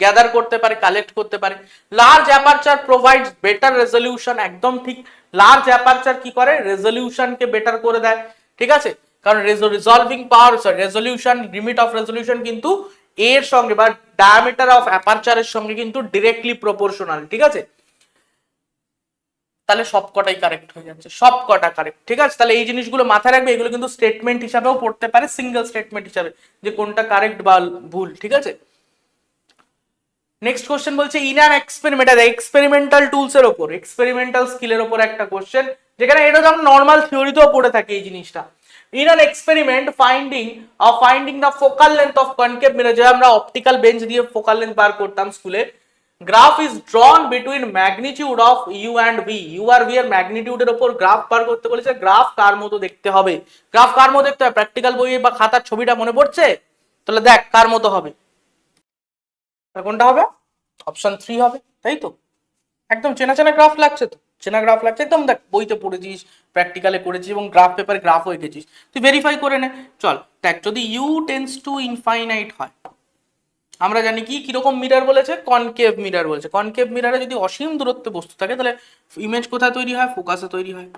গ্যাদার করতে পারে, কালেক্ট করতে পারে। Large aperture provides better resolution. একদম ঠিক, লার্জ অ্যাপারচার কি করে, রেজলিউশনকে বেটার করে দেয়। ঠিক আছে, কারণ resolving power, resolution, limit of resolution কিন্তু এর সঙ্গে বা ডায়ামিটার অফ অ্যাপারচারের সঙ্গে কিন্তু ডিরেক্টলি প্রপোর্শনাল। ঠিক আছে, তাহলে সবকটাই কারেক্ট হয়ে যাচ্ছে, সবকটা কারেক্ট। ঠিক আছে, তাহলে এই জিনিসগুলো মাথায় রাখবে, এগুলো কিন্তু স্টেটমেন্ট হিসাবেও পড়তে পারে, সিঙ্গেল স্টেটমেন্ট হিসাবে, যে কোনটা কারেক্ট বা ভুল। ঠিক আছে, নেক্সট কোশ্চেন বলছে in an experiment, experimental tools এর উপর, এক্সপেরিমেন্টাল স্কিলের উপর একটা কোশ্চেন, যেখানে এটা তো আমরা নর্মাল থিওরিতেও পড়ে থাকি এই জিনিসটা। In an experiment finding the focal length of concave mirror, যে আমরা অপটিক্যাল বেঞ্চ দিয়ে ফোকাল লেন্থ বার করতাম স্কুলে, graph is drawn between magnitude of U and V, U আর ভি এর ম্যাগনিটিউডের উপর গ্রাফ বার করতে বলেছে। গ্রাফ কার মতো দেখতে হবে? গ্রাফ কার মতো দেখতে হবে? প্র্যাকটিক্যাল বইয়ে বা খাতার ছবিটা মনে পড়ছে? তাহলে দেখ কার মতো হবে, কোনটা হবে? অপশন 3 হবে, তাই তো? একদম চেনা চেনা গ্রাফ লাগছে তো, চেনা গ্রাফ লাগছে একদম, দেখ বইতে পড়েছিস, প্র্যাকটিক্যালে করেছিস এবং গ্রাফ পেপারে গ্রাফও এঁকেছিস, তুই ভেরিফাই করে নে। চল দেখ, যদি ইউ টেন্স টু ইনফাইনাইট হয়, আমরা জানি কি কিরকম মিরর বলেছে, কনকেভ মিরর বলেছে। কনকেভ মিররে যদি অসীম দূরত্বে বস্তু থাকে তাহলে ইমেজ কোথায় তৈরি হয়? ফোকাসে তৈরি হয়,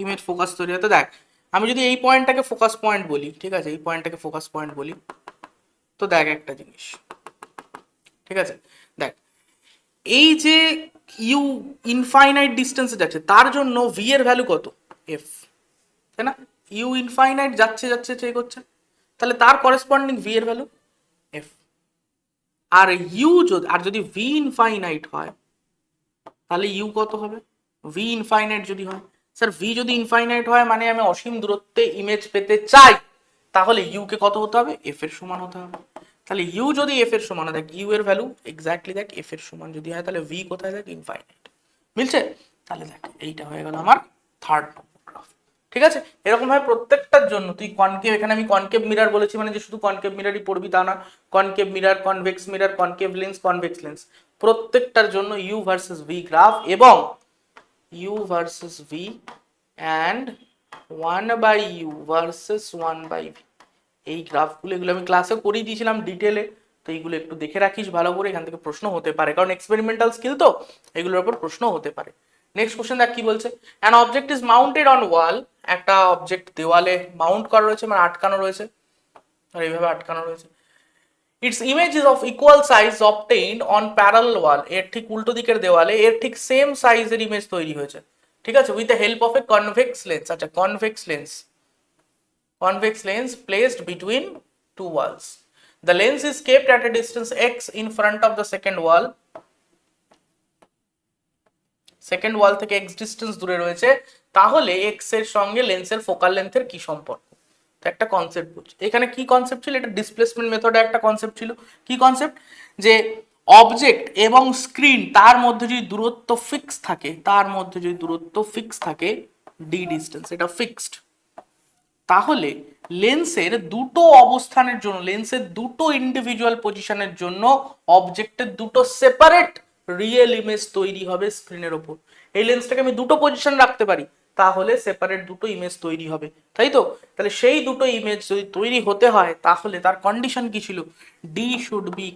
ইমেজ ফোকাস তৈরি হয়। তো দেখ আমি যদি এই পয়েন্টটাকে ফোকাস পয়েন্ট বলি, ঠিক আছে, এই পয়েন্টটাকে ফোকাস পয়েন্ট বলি, তো দেখ একটা জিনিস, ঠিক আছে, দেখ এই যে ইউ ইনফাইনাইট ডিস্টেন্সে যাচ্ছে তার জন্য ভি এর ভ্যালু কত? এফ, তাই না? ইউ ইনফাইনাইট যাচ্ছে যাচ্ছে চেক করছে, তাহলে তার করেসপন্ডিং ভি এর ভ্যালু এফ। আর যদি ভি ইনফাইনাইট হয় তাহলে ইউ কত হবে? ভি ইনফাইনাইট যদি হয়, স্যার ভি যদি ইনফাইনাইট হয় মানে আমি অসীম দূরত্বে ইমেজ পেতে চাই, তাহলে ইউ কে কত হতে হবে? এফ এর সমান হতে হবে। তাহলে ইউ যদি এফ এর সমান হয়, দেখ ইউ এর ভ্যালু এক্স্যাক্টলি দেখ এফ এর সমান যদি হয়, তাহলে ভি কোথায়? দেখ ইনফাইনাইট, মিলছে? তাহলে দেখ এইটা হয়ে গেল আমার থার্ড নম্বর গ্রাফ। ঠিক আছে, এরকম ভাবে প্রত্যেকটার জন্য তুই কনকেভ, এখানে আমি কনকেভ মিরর বলেছি মানে যে শুধু কনকেভ মিররই পড়বি তা না, concave mirror, convex mirror, concave lens, convex lens, প্রত্যেকটার জন্য ইউ ভার্সেস ভি গ্রাফ এবং U versus V and 1/u versus 1/v, এই গ্রাফগুলো এগুলো আমি ক্লাসে করিয়ে দিয়েছিলাম ডিটেলে, তো এইগুলো একটু দেখে রাখিস ভালো করে, এখান থেকে প্রশ্ন হতে পারে, কারণ এক্সপেরিমেন্টাল স্কিল তো, এগুলোর উপর প্রশ্ন হতে পারে। নেক্সট কোশ্চেন দেখ কি বলছে, an object is mounted on wall, একটা অবজেক্ট দেওয়ালে মাউন্ট করা রয়েছে মানে আটকানো রয়েছে, আর এইভাবে আটকানো রয়েছে। Its image is of equal size obtained on parallel wall, এর ঠিক উল্টো দিকের দেওয়ালে এর ঠিক সেম সাইজের ইমেজ তৈরি হয়েছে, ঠিক আছে, with the help of a convex lens. আচ্ছা, convex lens placed between two walls. The lens is kept at a distance x in front of the second wall থেকে x ডিস্টেন্স দূরে রয়েছে, তাহলে x এর সঙ্গে লেন্সের ফোকাল লেন্থের কি সম্পর্ক? তো একটা কনসেপ্ট বুঝ, এখানে কি কনসেপ্ট ছিল, এটা ডিসপ্লেসমেন্ট মেথডে একটা কনসেপ্ট ছিল। কি কনসেপ্ট? যে অবজেক্ট এবং স্ক্রিন তার মধ্যে যদি দূরত্ব ফিক্স থাকে, ডি ডিস্টেন্স, এটা ফিক্সড, তাহলে লেন্সের দুটো অবস্থানের জন্য, লেন্সের দুটো ইন্ডিভিজুয়াল পজিশনের জন্য অবজেক্টের দুটো সেপারেট রিয়েল ইমেজ তৈরি হবে স্ক্রিনের ওপর। এই লেন্সটাকে আমি দুটো পজিশন রাখতে পারি, তাহলে সেপারেট দুটো ইমেজ তৈরি হবে, তাই তো? তাহলে সেই দুটো ইমেজ যদি তৈরি হতে হয় তাহলে তার কন্ডিশন কি ছিল? D should be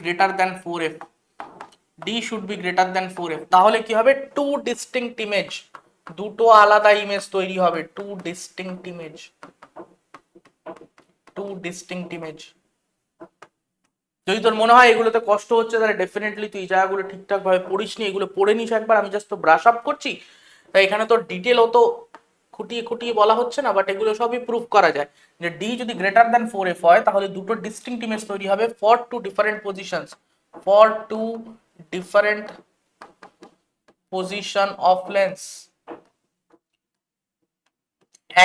greater than 4f, তাহলে কি হবে? টু ডিস্টিংক্ট ইমেজ, দুটো আলাদা ইমেজ তৈরি হবে, টু ডিস্টিংক্ট ইমেজ। যদি তোর মনে হয় এগুলোতে কষ্ট হচ্ছে তাহলে ডেফিনেটলি তুই এই জায়গাগুলো ঠিকঠাক ভাবে পড়িস নি, এগুলো পড়ে নিস একবার, আমি জাস্ট তো ব্রাশ আপ করছি, তাই এখানে তোর ডিটেল অত খুঁটিয়ে খুঁটিয়ে বলা হচ্ছে না, বাট এগুলো সবই প্রুফ করা যায় যে ডি যদি গ্রেটার দ্যান 4f হয় তাহলে দুটো ডিস্টিংক্ট ইমেজ তৈরি হবে for two different positions, for two different position of lens.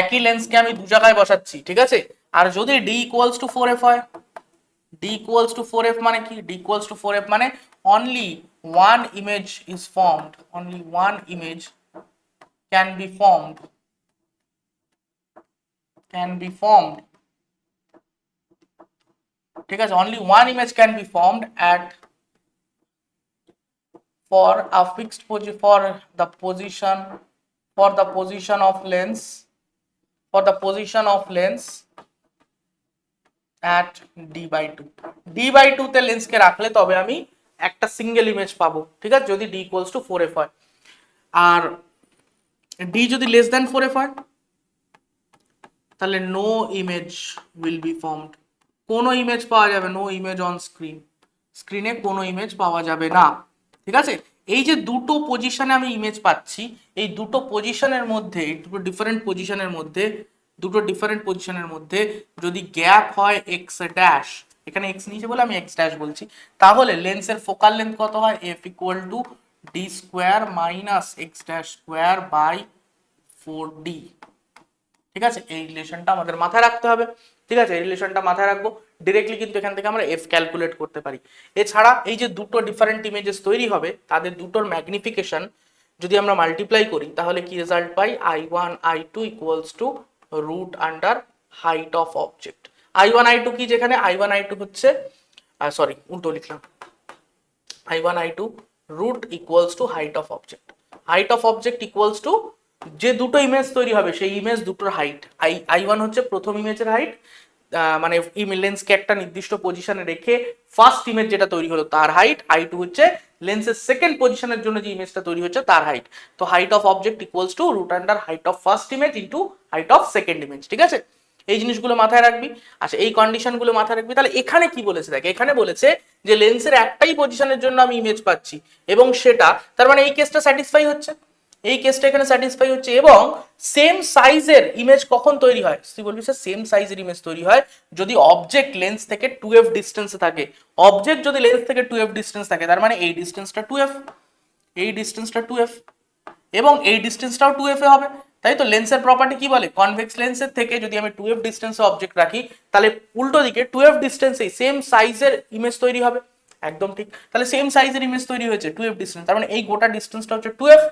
একই লেন্সকে আমি দু জায়গায় বসাচ্ছি, ঠিক আছে। আর যদি ডি ইকুয়ালস টু 4f হয়, d equals to 4f মানে কি, d equals to 4f মানে only one image is formed, only one image can be formed, ঠিক আছে, only one image can be formed at for a fixed position, for the position of lens, for the position of lens at d/2, d/2 তে লেন্সকে রাখলে তবে আমি একটা সিঙ্গেল ইমেজ পাবো, ঠিক আছে, যদি d equals to 4f হয়। আর d যদি লেস দ্যান 4f হয় তাহলে no image will be formed, কোনো ইমেজ পাওয়া যাবে, নো ইমেজ অন স্ক্রিন, স্ক্রিনে কোনো ইমেজ পাওয়া যাবে না, ঠিক আছে। এই যে দুটো পজিশনে আমি ইমেজ পাচ্ছি, এই দুটো পজিশনের মধ্যে, দুটো ডিফারেন্ট পজিশনের মধ্যে যদি গ্যাপ হয় এক্স ড্যাশ, এখানে এক্স নিচে বলে আমি এক্স ড্যাশ বলছি, তাহলে লেন্সের ফোকাল লেন্থ কত হয়, F equal to D square minus X dash square by 4d, ঠিক আছে। এই রিলেশনটা আমাদের মাথায় রাখতে হবে, ঠিক আছে, এই রিলেশনটা মাথায় রাখবো। ডিরেক্টলি কিন্তু এখান থেকে আমরা এফ ক্যালকুলেট করতে পারি। এছাড়া এই যে দুটো ডিফারেন্ট ইমেজেস তৈরি হবে তাদের দুটোর ম্যাগনিফিকেশন যদি আমরা মাল্টিপ্লাই করি তাহলে কি রেজাল্ট পাই, i1 i2 equals to root under height of object. i1 i2 কি, যেখানে i1 i2 হচ্ছে, সরি উল্টো লিখলাম, i1 i2 root equals to height of object, height of object equals to যে দুটো ইমেজ তৈরি হবে সেই ইমেজ দুটোর হাইট। i1 হচ্ছে প্রথম ইমেজের হাইট, মানে লেন্সকে একটা নির্দিষ্ট পজিশনে রেখে ফার্স্ট ইমেজ যেটা তৈরি হলো তার হাইট, i2 হচ্ছে লেন্সের সেকেন্ড পজিশনের জন্য যে ইমেজটা তৈরি হচ্ছে তার হাইট। তো height of object equals to root under height of first image into height of second image, ঠিক আছে। এই জিনিসগুলো মাথায় রাখবি। আচ্ছা, এই কন্ডিশনগুলো মাথায় রাখবি। তাহলে এখানে কি বলেছে দেখ, এখানে বলেছে যে লেন্সের একটাই পজিশনের জন্য আমি ইমেজ পাচ্ছি এবং সেটা, তার মানে এই কেসটা স্যাটিসফাই হচ্ছে, এই কেসটা এখানে স্যাটিসফাই হচ্ছে। এবং সেম সাইজের ইমেজ কখন তৈরি হয়, তুই বলবি স্যার সেম সাইজের ইমেজ তৈরি হয় যদি অবজেক্ট লেন্স থেকে 2f ডিস্টেন্সে থাকে। অবজেক্ট যদি লেন্স থেকে 2f ডিস্টেন্স থাকে তার মানে এই ডিস্টেন্সটা 2f, এই ডিস্টেন্সটা 2f এবং এই ডিস্টেন্সটাও 2f এ হবে, তাই তো। লেন্সের প্রপার্টি কি বলে, কনভেক্স লেন্সের থেকে যদি আমি 2f ডিস্টেন্সে অবজেক্ট রাখি তাহলে উল্টো দিকে 2f ডিস্টেন্সেই সেম সাইজের ইমেজ তৈরি হবে, একদম ঠিক। তাহলে সেম সাইজের ইমেজ তৈরি হয়েছে 2f ডিস্টেন্স, তার মানে এই গোটা ডিস্টেন্সটা হচ্ছে 2f।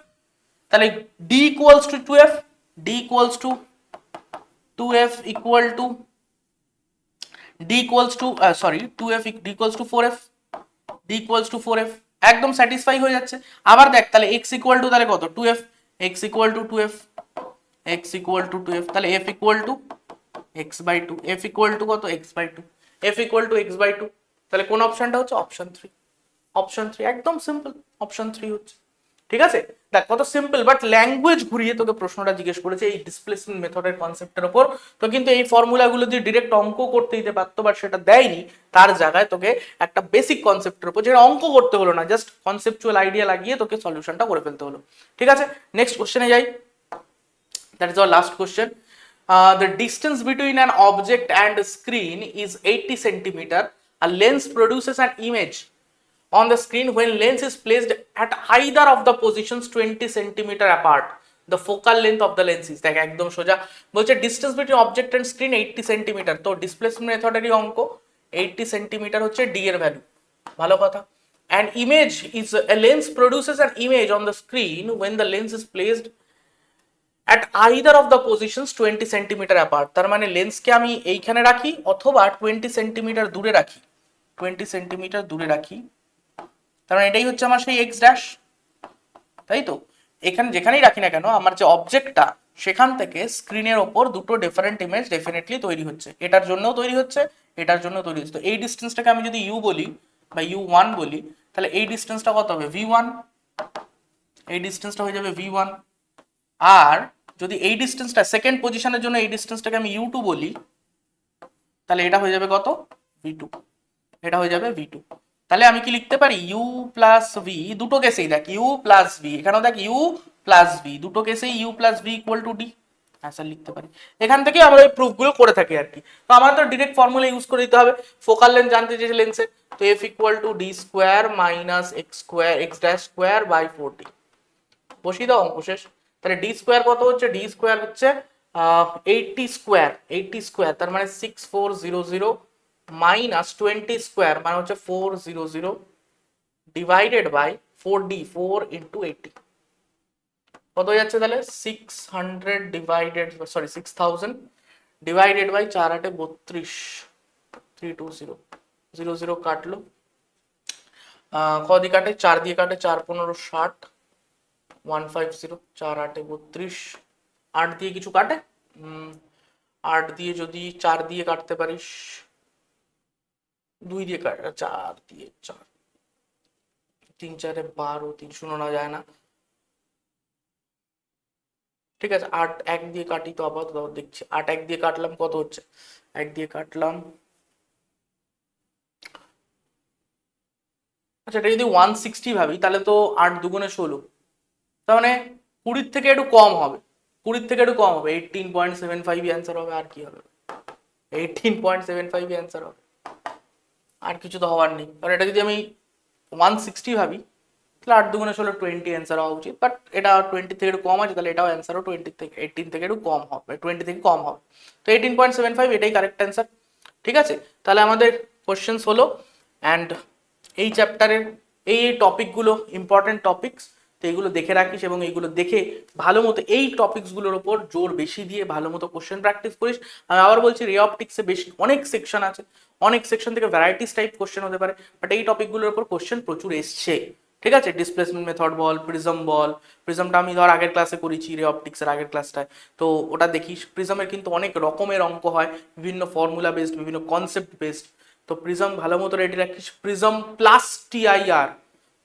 তাহলে d equals to 2f, d equals to 2f equal to d equals to sorry 2f d equals to 4f, d equals to 4f একদম স্যাটিসফাই হয়ে যাচ্ছে। আবার দেখ তাহলে x equal to তাহলে কত 2f, x equal to 2f, x equal to 2f, তাহলে f equal to x by 2, f equal to কত x by 2, f equal to x by 2, তাহলে কোন অপশনটা হচ্ছে অপশন 3, অপশন 3 একদম সিম্পল, অপশন 3 হচ্ছে, ঠিক আছে। দেখ কত সিম্পল, বাট ল্যাঙ্গুয়েজ ঘুরিয়ে তোকে প্রশ্নটা জিজ্ঞেস করেছে এই ডিসপ্লেসমেন্ট মেথডের কনসেপ্টের উপর। তো কিন্তু এই ফর্মুলাগুলো দিয়ে ডিরেক্ট অঙ্ক করতে দিতে পারতো, বাট সেটা দেয়নি, তার জায়গায় তোকে একটা বেসিক কনসেপ্টের উপর, যেটা অঙ্ক করতে হলো না, জাস্ট কনসেপচুয়াল আইডিয়া লাগিয়ে তোকে সলিউশনটা করে ফেলতে হলো, ঠিক আছে। নেক্সট কোশ্চেনে যাই, that is our last question. The distance between an object and a screen is 80 centimeter. A lens produces an image on the screen when lens is placed at either of the positions 20 centimeter apart. The focal length of the lens is, দেখ একদম সোজা বলছে distance between object and screen 80 centimeter, তো displacement মেথডেরই অঙ্ক, 80 centimeter হচ্ছে d এর ভ্যালু, ভালো কথা। An image is, a lens produces an image on the screen when the lens is placed at either of the positions 20 centimeter apart, তার মানে লেন্সকে আমি এইখানে রাখি অথবা 20 সেন্টিমিটার দূরে রাখি, 20 সেন্টিমিটার দূরে রাখি, তার মানে এটাই হচ্ছে আমার সেই এক্স ড্যাশ, তাই তো। এখানে যেখানেই রাখি না কেন আমার যে অবজেক্টটা সেখান থেকে স্ক্রিনের ওপর দুটো ডিফারেন্ট ইমেজ ডেফিনেটলি তৈরি হচ্ছে, এটার জন্যও তৈরি হচ্ছে, এটার জন্য তৈরি হচ্ছে। তো এই ডিস্টেন্সটাকে আমি যদি ইউ বলি বা u1 বলি তাহলে এই ডিস্টেন্সটা কত হবে v1, এই ডিস্টেন্সটা হয়ে যাবে v1। আর যদি এই ডিস্টেন্সটা সেকেন্ড পজিশনের জন্য এই ডিস্টেন্সটাকে আমি u2 বলি তাহলে এটা হয়ে যাবে কত v2, এটা হয়ে যাবে v2। তাহলে আমি কি লিখতে পারি u প্লাস v, দুটো কেসেই দেখ u প্লাস v, এখানেও দেখ u প্লাস v, দুটো কেসেই u plus v equal to d, answer লিখতে পারি। এখান থেকে আমরা এই প্রুফগুলো করে থাকি আর কি। তো আমার তো ডিরেক্ট ফর্মুলা ইউজ করে দিতে হবে। ফোকাল লেন্থ জানতে চেয়েছে লেন্সে, তো F equal to D square minus X square X dash square by 40। বসিয়ে দাও, অঙ্ক শেষ। তাহলে ডি স্কোয়ার কত হচ্ছে? ডি স্কোয়ার হচ্ছে 80 স্কোয়ার তার মানে 6400 মাইনাস 20 স্কোয়ার মানে হচ্ছে 400 ডিভাইডেড বাই 4D 4 ইন্টু 80 কত হয়ে যাচ্ছে তাহলে? 600 ডিভাইডেড সরি 6000 ডিভাইডেড বাই 4 8 32 320 00 কাটলো, কদি কাটে? 4 দিয়ে কাটে, 4 15 60 150 4 8 32 8 দিয়ে কিছু কাটে? 8 দিয়ে যদি 4 দিয়ে কাটতে পারিস, 2 দিয়ে কাটে, 4 দিয়ে 4 3 4 12 3 শূন্য না যায় না, ঠিক আছে। 8 1 দিয়ে কাটি তো আপাতত দেখছি। 8 1 দিয়ে কাটলাম কত হচ্ছে? 1 দিয়ে কাটলাম, আচ্ছা এটা যদি 160 ভাবি তাহলে তো 8 দুগুণে 16, তার মানে 20 থেকে একটু কম হবে, 20 থেকে একটু কম হবে, 18.75 অ্যান্সার হবে। আর কি হবে? 18.75 অ্যান্সার হবে, আর কিছু তো হওয়ার নেই। কারণ এটা যদি আমি 160 ভাবি তাহলে 8 দুগুণে 16 20 অ্যান্সার হওয়া উচিত, বাট এটা 20 থেকে একটু কম আছে, তাহলে এটাও অ্যান্সারও 20 থেকে 18 থেকে একটু কম হবে, 20 থেকে কম হবে। তো 18.75 এটাই কারেক্ট অ্যান্সার। ঠিক আছে, তাহলে আমাদের কোশ্চেন্স হলো, অ্যান্ড এই চ্যাপ্টারের এই টপিকগুলো ইম্পর্টেন্ট টপিকস, তো এইগুলো দেখে রাখিস এবং এইগুলো দেখে ভালো মতো এই টপিকসগুলোর ওপর জোর বেশি দিয়ে ভালো মতো কোশ্চেন প্র্যাকটিস করিস। আমি আবার বলছি, রে অপটিক্সে বেশি অনেক সেকশন আছে, অনেক সেকশন থেকে ভ্যারাইটিস টাইপ কোশ্চেন হতে পারে, বাট এই টপিকগুলোর ওপর কোশ্চেন প্রচুর এসছে। ঠিক আছে, ডিসপ্লেসমেন্ট মেথড বল, প্রিজম বল, প্রিজমটা আমি ধর আগের ক্লাসে করেছি, রে অপটিক্সের আগের ক্লাসটায়, তো ওটা দেখিস। প্রিজমের কিন্তু অনেক রকমের অঙ্ক হয়, বিভিন্ন ফর্মুলা বেসড, বিভিন্ন কনসেপ্ট বেসড, তো প্রিজম ভালো মতো রেডি রাখিস। Prism plus TIR,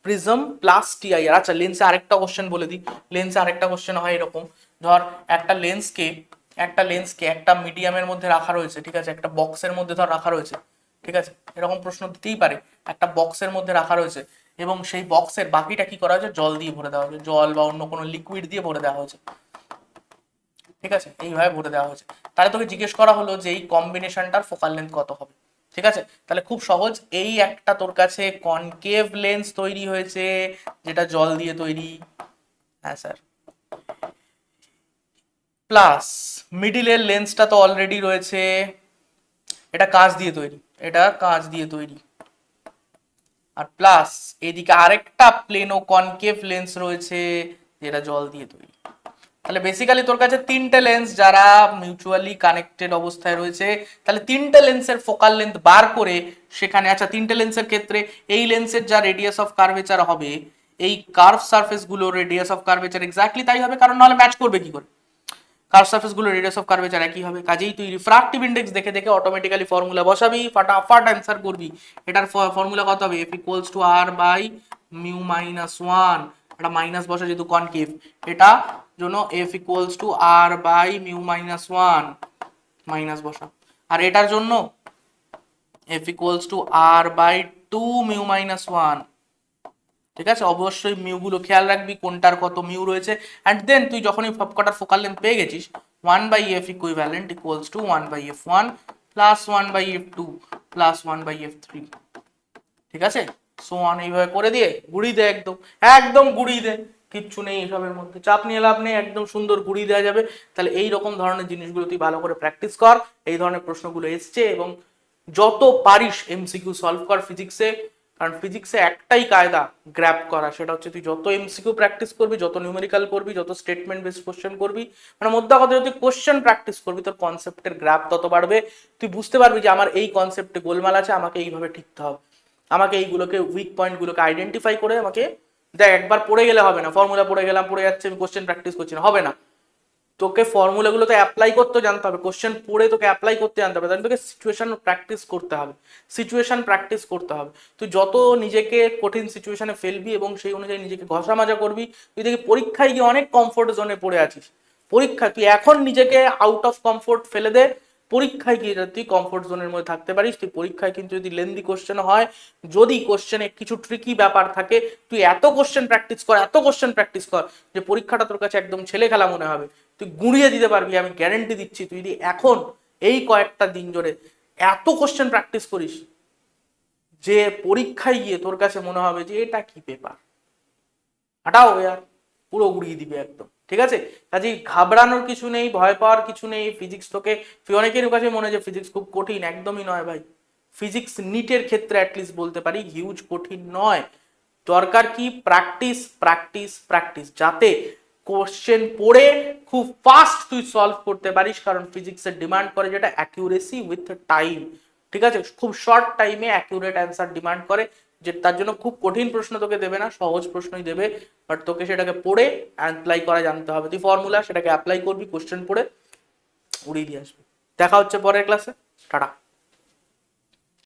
prism plus TIR. আচ্ছা লেন্সে আরেকটা কোশ্চেন বলে দিই, লেন্সে আরেকটা কোশ্চেন হয় এরকম, ধর একটা লেন্সকে একটা মিডিয়ামের মধ্যে রাখা রয়েছে, ঠিক আছে, একটা বক্সের মধ্যে ধর রাখা রয়েছে, ঠিক আছে, এরকম প্রশ্ন দিতেই পারে। একটা বক্সের মধ্যে রাখা রয়েছে এবং সেই বক্সের বাকিটা কি করা হয়েছে? জল দিয়ে ভরে দেওয়া হয়েছে, জল বা অন্য কোনো লিকুইড দিয়ে ভরে দেওয়া হয়েছে, ঠিক আছে, এইভাবে ভরে দেওয়া হয়েছে। তাহলে তোকে জিজ্ঞেস করা হলো যে এই কম্বিনেশনটার ফোকাল লেন্থ কত হবে। ঠিক আছে, তাহলে খুব সহজ, এই একটা তোর কাছে কনকেভ লেন্স তৈরি হয়েছে যেটা জল দিয়ে তৈরি, হ্যাঁ স্যার, প্লাস মিডিলের লেন্সটা তো অলরেডি রয়েছে, এটা কাঁচ দিয়ে তৈরি, এটা কাঁচ দিয়ে তৈরি, আর প্লাস এদিকে আরেকটা প্লেনো কনকেভ লেন্স রয়েছে যেটা জল দিয়ে তৈরি। তাহলে বেসিক্যালি তোর কাছে তিনটে লেন্স যারা মিউচুয়ালি কানেক্টেড অবস্থায় রয়েছে, তাহলে তিনটে লেন্সের ফোকাল লেন্থ বার করে সেখানে, আচ্ছা তিনটে লেন্সের ক্ষেত্রে এই লেন্সের যা রেডিয়াস অফ কার্ভেচার হবে, এই কার্ভ সারফেস গুলো রেডিয়াস অফ কার্ভেচার এক্স্যাক্টলি তাই হবে, কারণ নাহলে ম্যাচ করবে কি করে? কার্ভ সারফেস গুলো রেডিয়াস অফ কার্ভেচার একই হবে, কাজেই তুই রিফ্রাক্টিভ ইন্ডেক্স দেখে দেখে অটোমেটিক্যালি ফর্মুলা বসাবি, ফাটাফাট অ্যান্সার করবি। এটার ফর্মুলা কত হবে? F equals to R by mu minus one, এটা মাইনাস বসা যেহেতু কনকেভ, এটা জন্য F equals to R by mu minus one, minus বসা। আর এটার জন্য F equals to R by two mu minus one. ঠিক আছে, অবশ্যই মিউ গুলো খেয়াল রাখবি কোনটার কত মিউ রয়েছে, অ্যান্ড দেন তুই যখনই সবকটার ফোকাল লেন্থ পেয়ে গেছিস, 1/f equivalent equals to 1/f1 plus 1/f2 plus 1/f3। ঠিক আছে, সো অন এইভাবে করে দিয়ে গুড়ি দে, একদম একদম গুড়ি দে, কিচ্ছু নেই এসবের মধ্যে, চাপ নিয়ে লাভ নেই, একদম সুন্দর গুড়ি দেওয়া যাবে। তাহলে এই রকম ধরনের জিনিসগুলো তুই ভালো করে প্র্যাকটিস কর, এই ধরনের প্রশ্নগুলো এসছে, এবং যত পারিস এমসিকিউ সলভ কর ফিজিক্সে, কারণ ফিজিক্সে একটাই কায়দা গ্র্যাপ করা, সেটা হচ্ছে তুই যত এমসিকিউ প্র্যাকটিস করবি, যত নিউমেরিক্যাল করবি, যত স্টেটমেন্ট বেসড কোশ্চেন করবি, মানে মধ্যে কথা যদি কোশ্চেন প্র্যাকটিস করবি, তোর কনসেপ্টের গ্র্যাপ তত বাড়বে। তুই বুঝতে পারবি যে আমার এই কনসেপ্টে গোলমাল আছে, আমাকে এইভাবে ঠিকতে হবে, আমাকে এইগুলোকে উইক পয়েন্টগুলোকে আইডেন্টিফাই করে আমাকে, দেখ একবার পড়ে গেলে হবে না, ফর্মুলা পড়ে গেলাম পড়ে যাচ্ছে, আমি কোশ্চেন প্র্যাকটিস করছি না, হবে না। তোকে ফর্মুলাগুলোতে অ্যাপ্লাই করতে জানতে হবে, কোশ্চেন পড়ে তোকে অ্যাপ্লাই করতে জানতে হবে, তাহলে তোকে সিচুয়েশন প্র্যাকটিস করতে হবে, সিচুয়েশন প্র্যাকটিস করতে হবে। তুই যত নিজেকে কঠিন সিচুয়েশনে ফেলবি এবং সেই অনুযায়ী নিজেকে ঘষা মাজা করবি, তুই দেখি পরীক্ষায় গিয়ে অনেক কমফোর্ট জোনে পড়ে আছিস। পরীক্ষা তুই এখন নিজেকে আউট অফ কমফোর্ট ফেলে দে, পরীক্ষায় গিয়ে যদি তুই কমফোর্ট জোনের মধ্যে থাকতে পারিস, তুই পরীক্ষায় কিন্তু যদি লেন্দি কোশ্চেন হয়, যদি কোশ্চেনে কিছু ট্রিকি ব্যাপার থাকে, তুই এত কোশ্চেন প্র্যাকটিস কর, এত কোশ্চেন প্র্যাকটিস কর যে পরীক্ষাটা তোর কাছে একদম ছেলে খেলা মনে হবে। তুই গুঁড়িয়ে দিতে পারবি, আমি গ্যারেন্টি দিচ্ছি। তুই যদি এখন এই কয়েকটা দিন ধরে এত কোশ্চেন প্র্যাকটিস করিস যে পরীক্ষায় গিয়ে তোর কাছে মনে হবে যে এটা কি পেপার, হাঁটাও ইয়ার, পুরো উড়িয়ে দিবে একদম। ঠিক আছে, কাজেই ঘাবড়ানোর কিছু নেই, ভয় পাওয়ার কিছু নেই। ফিজিক্স তোকে, অনেকের কাছে মনে হয় যে ফিজিক্স খুব কঠিন, একদমই নয় ভাই। ফিজিক্স নিটের ক্ষেত্রে অ্যাটলিস্ট বলতে পারি হিউজ কঠিন নয়। দরকার কি প্র্যাকটিস, প্র্যাকটিস, প্র্যাকটিস, যাতে কোশ্চেন পড়ে খুব ফাস্ট তুই সলভ করতে পারিস। কারণ ফিজিক্সের ডিমান্ড করে যেটা অ্যাকিউরেসি উইথ টাইম। ঠিক আছে, খুব শর্ট টাইমে অ্যাকিউরেট অ্যান্সার ডিমান্ড করে, যে তার জন্য খুব কঠিন প্রশ্ন তোকে দেবে না, সহজ প্রশ্নই দেবে। বাট তোকে সেটাকে পড়ে অ্যাপ্লাই করা জানতে হবে। তুই ফর্মুলা সেটাকে অ্যাপ্লাই করবি, কোশ্চেন পড়ে উড়িয়ে দিয়ে আসবি। দেখা হচ্ছে পরের ক্লাসে, টাটা।